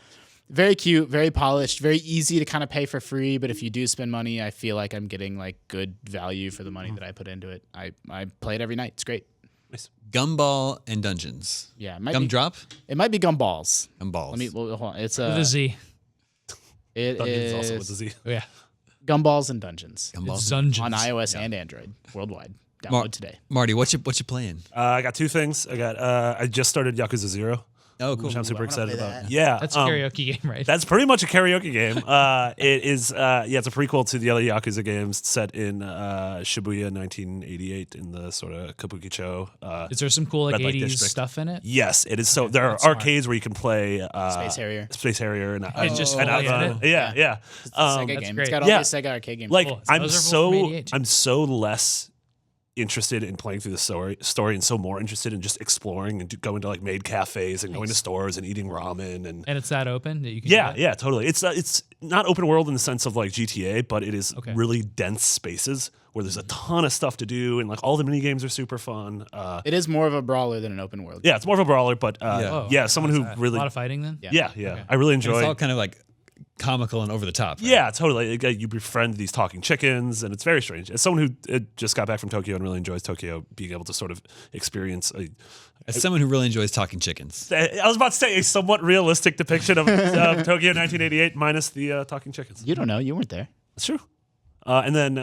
very cute, very polished, very easy to kind of pay for free. But if you do spend money, I feel like I'm getting like good value for the money that I put into it. I play it every night. It's great. Nice. Gumball and Dungeons. Yeah, it might Gumdrop? It might be Gumballs. Gumballs. Let me hold on. It's With a Z. It Dungeons also is with a Z. Oh, yeah. Gumballs and Dungeons Gumballs. It's Dungeons. on iOS and Android worldwide. Download today. Marty, what you playing? I got two things. I just started Yakuza 0. Oh, cool. Which I'm super excited play about. that. Yeah. That's a karaoke game, right? That's pretty much a karaoke game. It is, it's a prequel to the other Yakuza games set in Shibuya 1988 in the sort of Kabukicho. Is there some cool like Red Light 80s District. stuff in it? Yes, it is. So there are that's smart. arcades where you can play Space Harrier. Space Harrier, and just and fully Outrun. in it? Yeah. It's a Sega that's game. great. It's got all Yeah. the Sega arcade games. Like Cool. I'm Those are both from 88. I'm so less interested in playing through the story and so more interested in just exploring and going to like maid cafes and going to stores and eating ramen and And it's that open that you can do that? yeah, totally. It's not open world in the sense of like GTA, but it is Okay. really dense spaces where there's a ton of stuff to do and like all the mini games are super fun. it is more of a brawler than an open world. Yeah, it's more of a brawler, but Oh, someone who a really lot of fighting then? yeah. I really And enjoy. it's all kind of like comical and over the top. Right? Yeah, totally. You befriend these talking chickens, and it's very strange. As someone who just got back from Tokyo and really enjoys Tokyo, being able to sort of experience As someone who really enjoys talking chickens. I was about to say a somewhat realistic depiction of Tokyo 1988 minus the talking chickens. You don't know. You weren't there. That's true. And then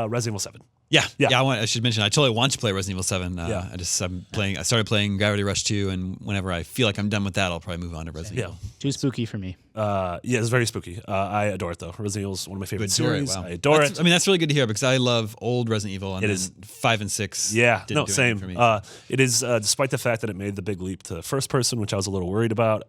Resident Evil 7. Yeah. Yeah. I should mention I totally want to play Resident Evil 7. Yeah. I started playing Gravity Rush 2, and whenever I feel like I'm done with that, I'll probably move on to Resident Evil. Too spooky for me. Yeah, it's very spooky. I adore it though. Resident Evil is one of my favorite You adore it, series. wow. I adore it. I mean, that's really good to hear because I love old Resident Evil, and It then is- 5 and 6. Yeah, didn't do same. anything for me. It is, despite the fact that it made the big leap to first person, which I was a little worried about.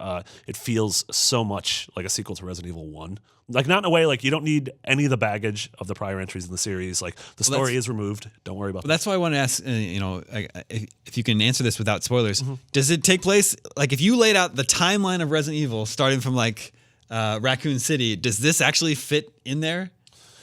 It feels so much like a sequel to Resident Evil 1. Like not in a way like you don't need any of the baggage of the prior entries in the series. Like the story is removed. Don't worry about that. That's why I want to ask, if you can answer this without spoilers. Mm-hmm. Does it take place, like if you laid out the timeline of Resident Evil starting from like Raccoon City, does this actually fit in there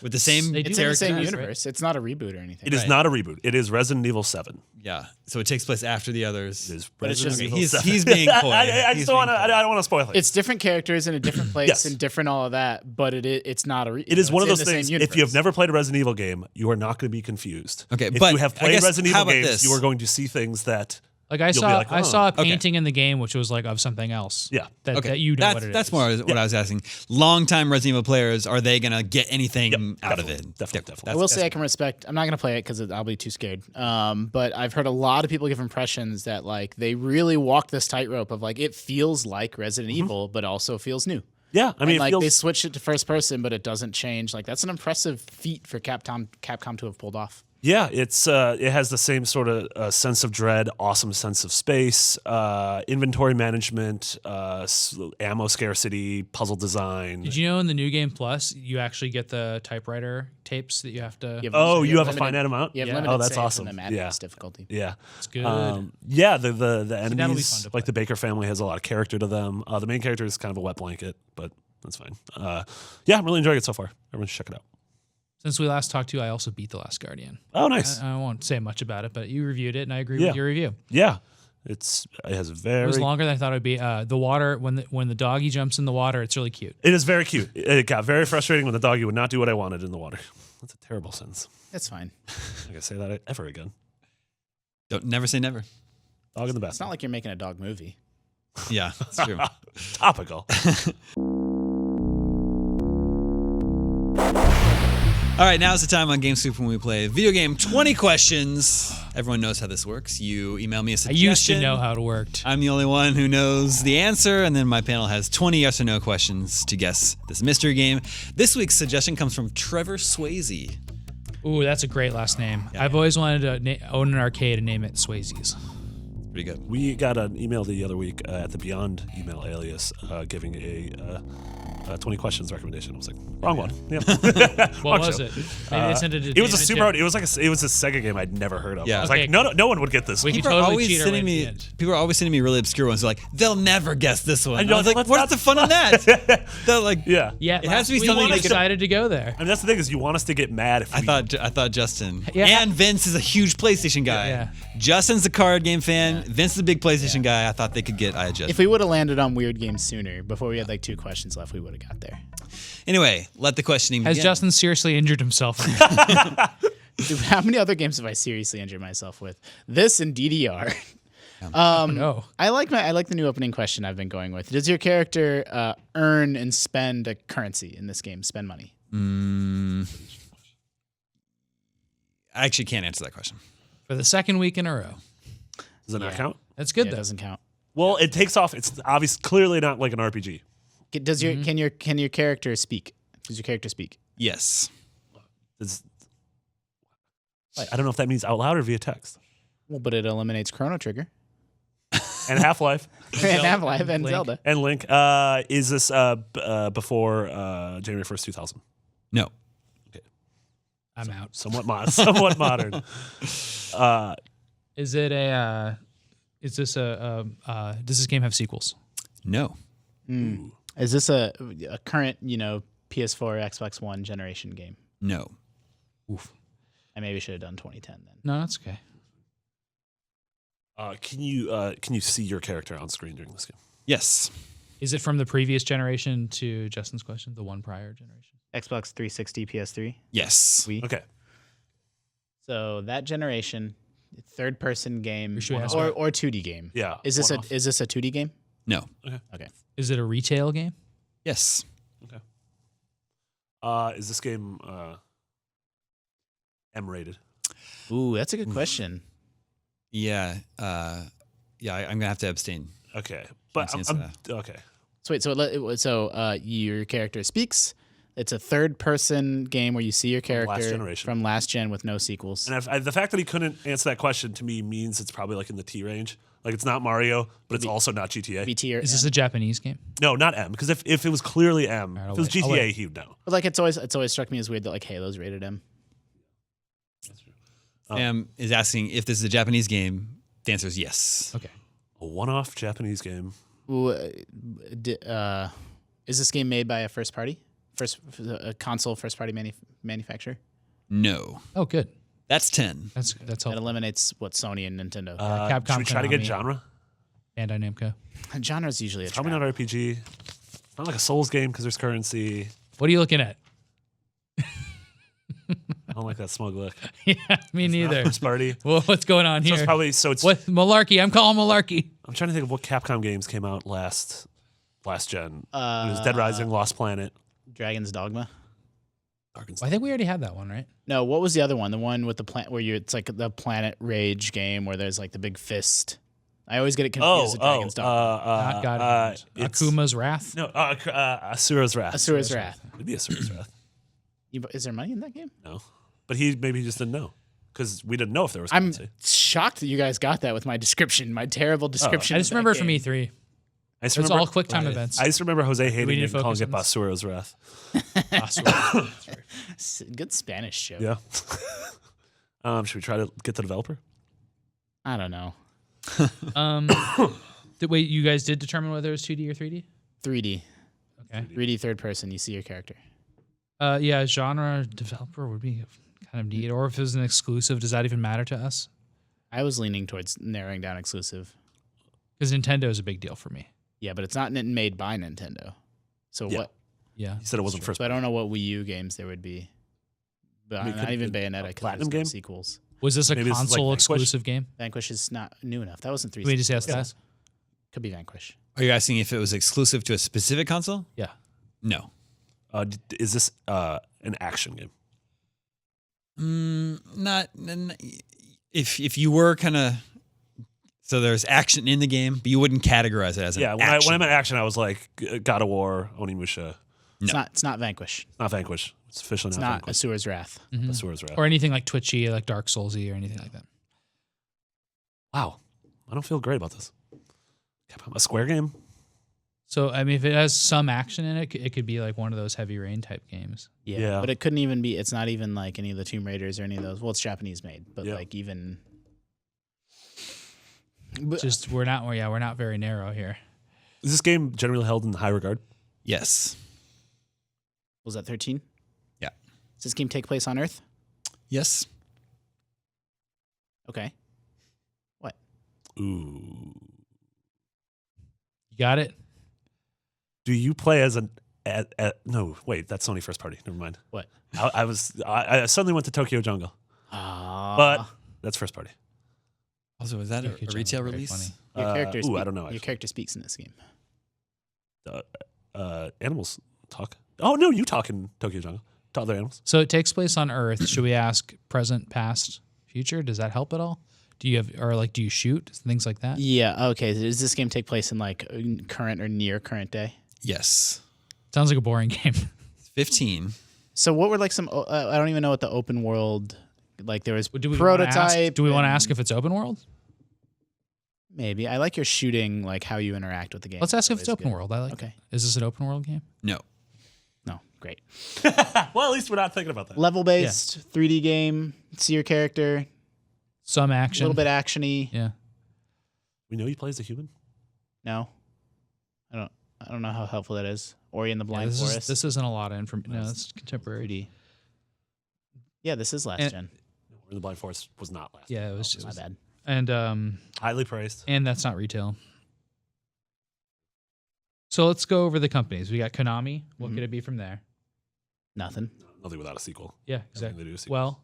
with the same They do It's in the characters? same right? universe. It's not a reboot or anything. It is Right. not a reboot. It is Resident Evil 7. Yeah. So it takes place after the others. It is But it's Resident just- Evil He's 7. he's being coy. I He's just don't want to. being coy. I don't want to spoil it. It's different characters in a different place Yes. and different all of that, but it's not a. It is one of it's those in the things. same If you have universe. never played a Resident Evil game, you are not going to be confused. Okay, if but you have I played guess- Resident how Evil about games, this? you are going to see things that. Like I You'll be saw, like, I oh, saw a okay. painting in the game which was like of something else. Yeah. that you know what it is. That's more what I was asking. Longtime Resident Evil players, are they gonna get anything out of it? Definitely. I will say I can respect. I'm not going to play it because I'll be too scared. But I've heard a lot of people give impressions that like they really walk this tightrope of like it feels like Resident Evil, but also feels new. Yeah, I mean, And, it like feels, they switched it to first person, but it doesn't change. Like that's an impressive feat for Capcom to have pulled off. yeah, it has the same sort of sense of dread, awesome sense of space, inventory management, ammo scarcity, puzzle design. Did you know in the New Game Plus you actually get the typewriter tapes that you have to? You have a limited- finite amount. You have Yeah. limited Oh, that's saves awesome. And the Yeah. madness difficulty. Yeah. It's good. Yeah, the be enemies, fun to like play. the Baker family, has a lot of character to them. The main character is kind of a wet blanket, but that's fine. Yeah, I'm really enjoying it so far. Everyone should check it out. Since we last talked to you, I also beat The Last Guardian. Oh, nice. I won't say much about it, but you reviewed it, and I agree Yeah. with your review. Yeah, it has It very. was longer than I thought it would be. The water, when the doggy jumps in the water, it's really cute. It is very cute. It got very frustrating when the doggy would not do what I wanted in the water. That's a terrible sentence. That's fine. I'm gonna say that ever again. Don't never say never. Dog in the It's bath. not like you're making a dog movie. Yeah, that's true. Topical. All right, now's the time on Game Soup when we play a video game 20 questions. Everyone knows how this works. You email me a I suggestion. used to know how it worked. I'm the only one who knows the answer, and then my panel has 20 yes or no questions to guess this mystery game. This week's suggestion comes from Trevor Swayze. Ooh, that's a great last name. I've always wanted to own an arcade and name it Swayze's. Pretty good. We got an email the other week at the Beyond email alias giving a 20 questions recommendation. I was like, wrong one. Yeah. What was it? Maybe they sent it to It was a David super Jim. hard. It was like it was a Sega game I'd never heard of. Yeah. I was Okay. like, no one would get this. We one. could totally cheat our way to the end. People are always sending me really obscure ones. They're like, they'll never guess this one. I And know, I was like, let's what's not- the fun in that? They're like, Yeah. Yeah, It has to be we something were they could- excited to go there. I mean, that's the thing is you want us to get mad if I we thought Justin. Yeah. And Vince is a huge PlayStation guy. Yeah. Justin's a card game fan. Vince is a big PlayStation guy. I thought they could get I adjust. If we would have landed on weird games sooner, before we had like 2 questions left, we would have got there. Anyway, let the questioning Has begin. Justin seriously injured himself? Dude, how many other games have I seriously injured myself with? This and DDR. No. I like the new opening question I've been going with. Does your character earn and spend a currency in this game? Spend money? I actually can't answer that question. For the second week in a row. does it not count? That's good Yeah, it though. doesn't count. Well, it takes off. It's obvious, clearly not like an RPG. Does your can your character speak? Does your character speak? Yes. It's, I don't know if that means out loud or via text. Well, but it eliminates Chrono Trigger And Half Life and Half-Life and Link. Zelda. and Link. Is this before January 1st, 2000? No. I'm out. Somewhat modern. Is it a? Is this a? Does this game have sequels? No. Is this a current, PS4, Xbox One generation game? No. I maybe should have done 2010 then. No, that's okay. Can you see your character on screen during this game? Yes. Is it from the previous generation to Justin's question, the one prior generation? Xbox 360, PS3, Yes. Wii. Okay. So that generation, third person game Should we ask or 2D game. Yeah. Is this one-off. a 2D game? No. Okay. Is it a retail game? Yes. Is this game M rated? Ooh, that's a good question. Yeah. Yeah. I'm gonna have to abstain. Okay, but Can't I'm, answer okay. So wait, your character speaks. It's a third person game where you see your character last generation. from last gen with no sequels. And the fact that he couldn't answer that question to me means it's probably like in the T range. Like it's not Mario, but it's also not GTA. BT or Is this a Japanese game? No, not M. Because if it was clearly M, All right, if I'll it was wait. I'll GTA, wait. he would know. But like it's always struck me as weird that like Halo's rated M. Sam is asking if this is a Japanese game. The answer is yes. Okay. A one-off Japanese game. Ooh, is this game made by a a console first party manufacturer? No. Oh, good. That's 10. That's That helpful. eliminates what Sony and Nintendo. Capcom, Should we try to get Konami. genre? Bandai Namco. Genre's usually a Probably trap. not RPG. It's not like a Souls game because there's currency. What are you looking at? I don't like that smug look. Yeah, me neither. First party. Well, what's going on So here? it's probably it's. What malarkey? I'm calling malarkey. I'm trying to think of what Capcom games came out last gen. It was Dead Rising, Lost Planet. Dragon's Dogma. I think we already had that one, right? No, what was the other one? The one with the plant where it's like the Planet Rage game where there's like the big fist. I always get it confused with Dragon's Dogma. Not God of War. it's- Akuma's Wrath. No, Asura's Wrath. Asura's Wrath. It'd be Asura's Wrath. Is there money in that game? No, but maybe he just didn't know because we didn't know if there was I'm currency. shocked that you guys got that with my description, my terrible description. I just of that remember it from game. E3. I just It's remember, all quick time events. I just remember Jose we hating need it to and calling focus it on this? Basura's Wrath. Good Spanish joke. Yeah. Should we try to get the developer? I don't know. Wait, you guys did determine whether it was 2D or 3D? 3D. Okay. 3D third person. You see your character. Yeah, genre developer would be kind of neat. Or if it was an exclusive, does that even matter to us? I was leaning towards narrowing down exclusive. Because Nintendo is a big deal for me. Yeah, but it's not made by Nintendo. So Yeah. what? Yeah. He said it wasn't first. So I don't know what Wii U games there would be. But I mean, not could even it be a Bayonetta. 'Cause Platinum there's no game? sequels. Was this a Maybe this is like console Vanquish? exclusive game? Vanquish is not new enough. That wasn't 3. Can we just ask that? Could be Vanquish. Are you asking if it was exclusive to a specific console? Yeah. No. Is this an action game? Not. If you were kind of. So there's action in the game, but you wouldn't categorize it as an Yeah. action. When I meant action, I was like God of War, Onimusha. It's No. not. It's not Vanquish. Not Vanquish. It's officially It's not not Vanquish. Asura's Wrath. Asura's Wrath. Or anything like Twitchy, like Dark Soulsy, or anything like that. Wow. I don't feel great about this. A Square game? So, I mean, if it has some action in it, it could be like one of those Heavy Rain type games. Yeah. But it couldn't even be. It's not even like any of the Tomb Raiders or any of those. Well, it's Japanese made, but Yeah. like even. But, Just we're not very narrow here. Is this game generally held in high regard? Yes. was that 13? Yeah. Does this game take place on Earth? Yes. Okay. What? Ooh. You got it? Do you play as an? No, wait, that's Sony first party. Never mind. What? I suddenly went to Tokyo Jungle, but that's first party. Also, is that Yeah, a good retail job. Very release? funny. Your character. I don't know. Your Actually. character speaks in this game. Animals talk. Oh no, you talk in Tokyo Jungle to other animals. So it takes place on Earth. Should we ask present, past, future? Does that help at all? Do you shoot things like that? Yeah. Okay. Does this game take place in like current or near current day? Yes. Sounds like a boring game. 15. So what were like some? I don't even know what the open world. Like there was Do we wanna ask- prototype. Do we want to and- ask if it's open world? Maybe I like your shooting, like how you interact with the game. Let's ask if it's Always open good. world. I like. Okay. It. Is this an open world game? No. No, great. Well, at least we're not thinking about that. Level based 3D game. See your character. Some A action. little bit actiony. Yeah. We know you play as a human. No, I don't know how helpful that is. Ori and the Yeah, Blind Forest. this isn't a lot of information. No, it's contemporary. 3D. Yeah, this is last And- gen. Or the Blind Forest was not last. Yeah, it was My just, bad. and Highly praised. that's not retail. So let's go over the companies. We got Konami. What could it be from there? Nothing. Nothing without a sequel. Yeah, Everything exactly. they do is sequels. Well,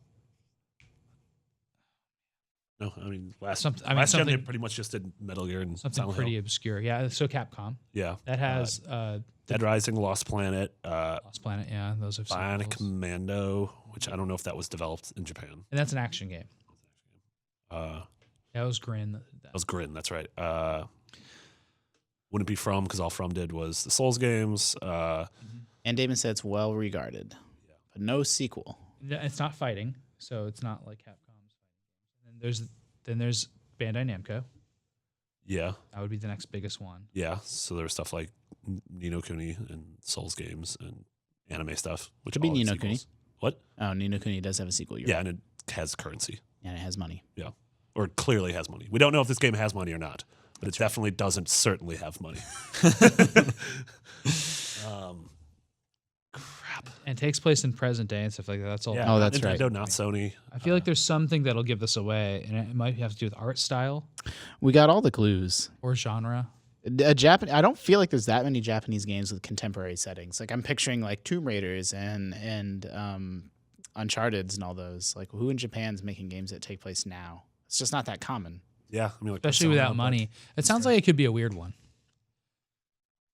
No, I mean last Something- gen they something- pretty much just did Metal Gear and something Silent pretty Hill. obscure. Yeah, so Capcom. Yeah, That has Dead Rising, Lost Planet, Lost Planet. Yeah, those have Bionic sequels. Commando, which I don't know if that was developed in Japan. And that's an action game. That That was Grin. was Grin. That's right. Wouldn't be From because all From did was the Souls games. And Damon said it's well regarded, but no sequel. It's not fighting, so it's not like Capcom's fighting games. And then there's Bandai Namco. Yeah, That would be the next biggest one. yeah. So there was stuff like Ni no Kuni and Souls games and anime stuff, which Could be all Ni have no Kuni. sequels. What? Oh, Ni no Kuni does have a sequel. You're Yeah, right. and it has currency. And it has money. Yeah, or it clearly has money. We don't know if this game has money or not, but it definitely doesn't certainly have money. Crap. And takes place in present day and stuff like that. That's all. Yeah, Oh, not that's right. Nintendo, not Sony. I feel like there's something that'll give this away, and it might have to do with art style We got all the clues. or genre. I don't feel like there's that many Japanese games with contemporary settings. Like I'm picturing like Tomb Raiders and Uncharted's and all those. Like who in Japan's making games that take place now? It's just not that common. Yeah, I mean, like Especially Persona, without but money. It sounds like it could be a weird one.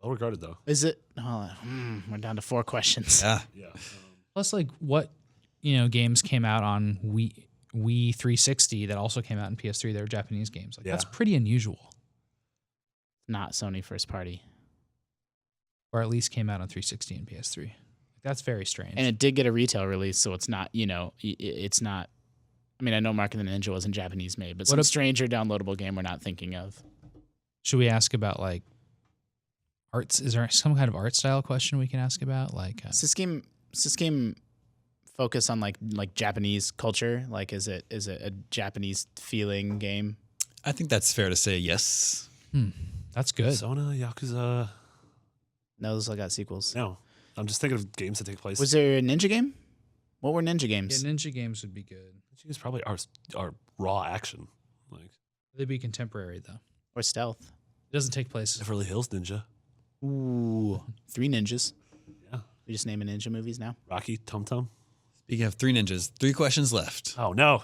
Well regarded though. Is it? We're down to 4 questions. Yeah. Yeah. Plus, like what games came out on Wii 360 that also came out in PS3. They were Japanese games. Like that's Yeah. pretty unusual, Not Sony first party. or at least came out on 360 and PS3. Like, that's very strange. And it did get a retail release, so it's not, it's not. I mean, I know Mark of the Ninja wasn't Japanese made, but some stranger downloadable game we're not thinking of. Should we ask about like arts? Is there some kind of art style question we can ask about? Like, Does this game focus on like Japanese culture? Like, is it a Japanese feeling game? I think that's fair to say yes. that's good. Persona, Yakuza. No, those all got sequels. No, I'm just thinking of games that take place. Was there a ninja game? What were ninja Yeah, games? ninja games would be good. It's probably our raw action, like They'd be contemporary though. Or stealth? It doesn't take place. Beverly Hills Ninja, Ooh, 3 ninjas. Yeah. We just naming ninja movies now. Rocky, Tum Tum. Speaking of 3 ninjas, 3 questions left. Oh no.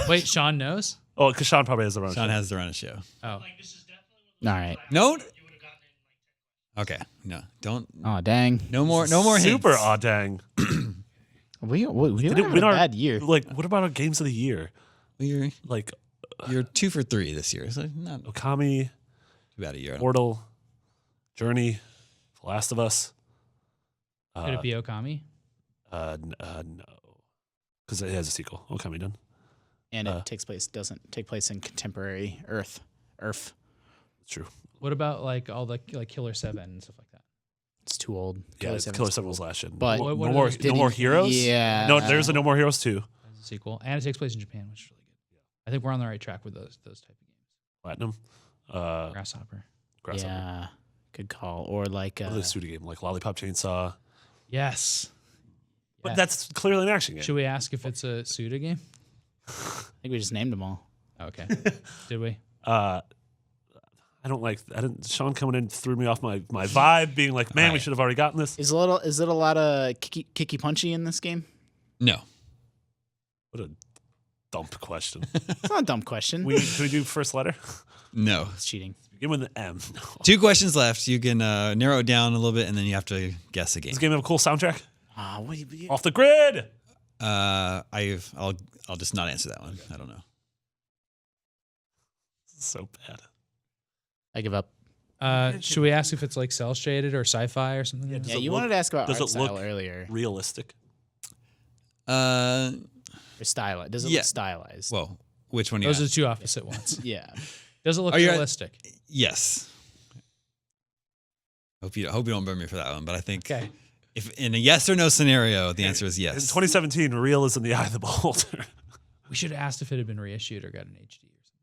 Wait, Sean knows? Oh, because Sean probably has the run. Sean has to run a show. Oh, All right. No. Okay. No. Don't. Oh dang. No more. No more hints. Super aw dang. We Did had it win a our bad year. Like, what about our games of the year? You're Like 2 for 3 this year. So not too Okami, bad a year. Portal, Journey, The Last of Us. could it be Okami? No, because it has a sequel. Okami done. And it doesn't take place in contemporary Earth. It's true. What about like all the like Killer 7 and stuff like that? It's too old. Yeah, Killer Killer 7's 7 too was old. last gen. But- no, What no are more, those- no more heroes. Yeah. No, there's a No More Heroes 2. As a sequel, and it takes place in Japan, which is really good. I think we're on the right track with those type of games. Platinum. Grasshopper. Grasshopper. Yeah. Good call. Or like Another studio game like Lollipop Chainsaw. Yes. But Yeah. that's clearly an action game. Should we ask if it's a Suda game? I think we just named them all. Okay. Did we? I don't like. I didn't. Sean coming in threw me off my vibe, being like, "Man, we Alright. should have already gotten this." Is it a lot of kicky punchy in this game? No. What a dumb question. It's not a dumb question. Can we do first letter? No. It's cheating. Begin with an M. No. 2 questions left. You can narrow it down a little bit, and then you have to guess a game. Does this game have a cool soundtrack? What do you, Off the Grid. I'll just not answer that one. I don't know. So bad. I give up. Should we ask if it's like cell shaded or sci-fi or something? like does that? Yeah, it you look- wanted to ask about does art it look- style earlier. Realistic. Uh, Or style. Does it Yeah. look stylized? well, which one? You Those are asked? the 2 opposite ones. Yeah. Does it look Are you- realistic? Yes. Hope you don't burn me for that one, but I think Okay. if in a yes or no scenario, the answer is In yes. 2017, real is in the eye of the beholder. We should have asked if it had been reissued or got an HD or something.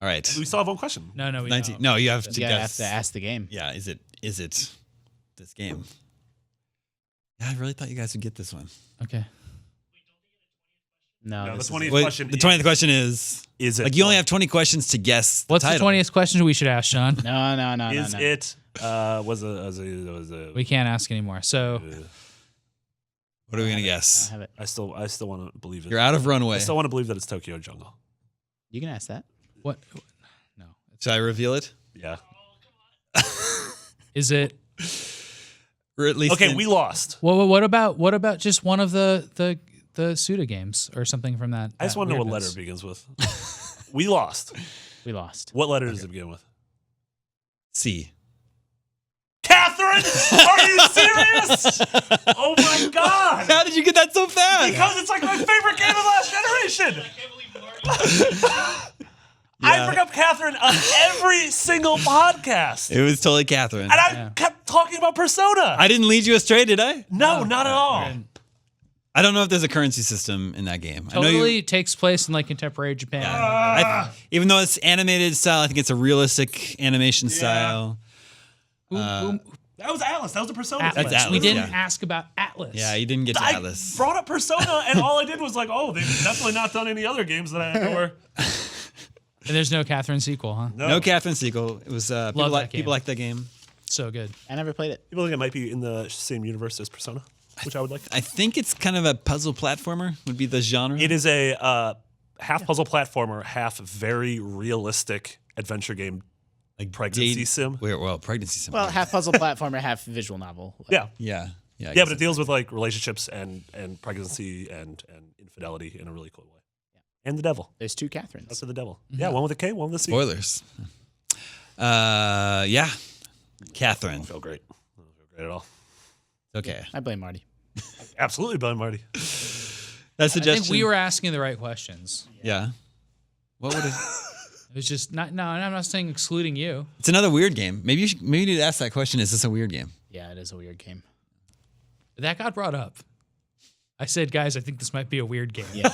All right. We still have one question. No, we 19. don't. No, you have to You gotta have guess. to ask the game. Yeah, is it this game? Yeah, I really thought you guys would get this one. Okay. No, No, the this is 20th it. Wait, question. the 20th question is Is it like you only have 20 questions to guess. What's the title. 20th question we should ask, Sean? No. Is no. it was a We can't ask anymore. So What are we gonna I guess? have it. I still want to believe it. You're out of runway. I still want to believe that it's Tokyo Jungle. You can ask that. what? No. Should I reveal it? Yeah. Is it? Or at least Okay, we lost. What about just one of the Suda games or something from that? I just want to know what letter it begins with. We lost. We lost. What letter does it begin with? C. Catherine, are you serious? Oh my God! How did you get that so fast? Because it's like my favorite game of last generation. I bring up Catherine on every single podcast, It was totally Catherine. and I kept talking about Persona. I didn't lead you astray, did I? No, not at all. I don't know if there's a currency system in that game. I know Totally takes place in like contemporary Japan. even though it's animated style, I think it's a realistic animation style. Who- That was Atlas. That was a Persona. Atlas. That's Atlas, We didn't yeah. ask about Atlas. Yeah, you didn't get to I Atlas. brought up Persona, and all I did was like, oh, they've definitely not done any other games that I know were. And there's no Catherine sequel, huh? No. No Catherine sequel. It was people Love like that game. people like that game. So good. I never played it. People think it might be in the same universe as Persona, which I would like. I think it's kind of a puzzle platformer. Would be the genre. It is a half puzzle platformer, half very realistic adventure game, like pregnancy sim. Well, pregnancy sim. Well, half puzzle platformer, half visual novel. Yeah, yeah. yeah, but it deals with like relationships and pregnancy and infidelity in a really cool way. And the devil. There's two Catherines. That's the devil. Yeah, one with a K, one with a C. Spoilers. Yeah. Catherine. Don't feel great. Don't feel great at all. Okay. I blame Marty. Absolutely, Bill and Marty. That I suggestion. think we were asking the right questions. Yeah. What would it? It was just not. No, I'm not saying excluding you. It's another weird game. Maybe you need to ask that question. Is this a weird game? Yeah, it is a weird game. That got brought up. I said, guys, I think this might be a weird game. Yeah.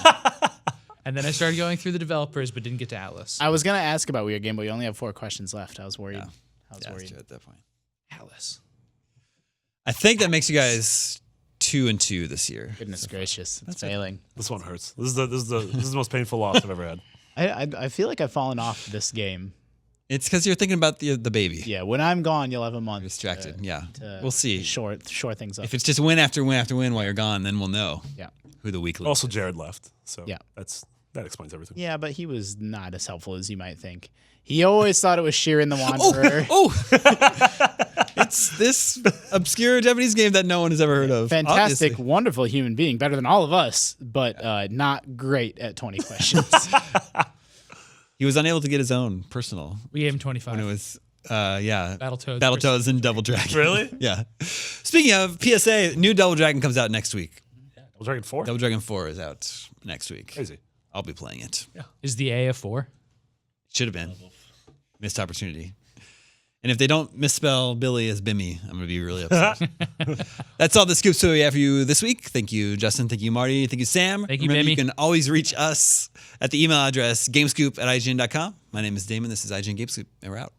And then I started going through the developers, but didn't get to Atlas. I was gonna ask about weird game, but we only have 4 questions left. I was worried. Yeah. I was Yeah, that's worried. true at that point. Atlas. I think that makes you guys 2-2 this year. Goodness gracious, it's failing. This one hurts. This is the most painful loss I've ever had. I feel like I've fallen off this game. It's because you're thinking about the baby. Yeah, when I'm gone, you'll have a month. You're distracted. Yeah. to We'll see. Shore things up. If it's just win after win after win while you're gone, then we'll know Yeah. who the weak link Also, is. Jared left, so Yeah. that explains everything. Yeah, but he was not as helpful as you might think. He always thought it was Sheeran the Wanderer. Oh! It's this obscure Japanese game that no one has ever heard of. Fantastic, obviously. wonderful human being, better than all of us, but not great at 20 questions. He was unable to get his own personal We gave him 25. when it was, yeah. Battletoads. Battletoads and Double Dragon. Really? Yeah. Speaking of PSA, new Double Dragon comes out next week. Double Dragon 4? Double Dragon 4 is out next week. Crazy. I'll be playing it. Is the A a 4? Should have been. Missed opportunity. And if they don't misspell Billy as Bimmy, I'm going to be really upset. That's all the scoops we have for you this week. Thank you, Justin. Thank you, Marty. Thank you, Sam. Thank you, Remember, Bimmy. you can always reach us at the email address gamescoop@ign.com. My name is Damon. This is IGN GameScoop, and we're out.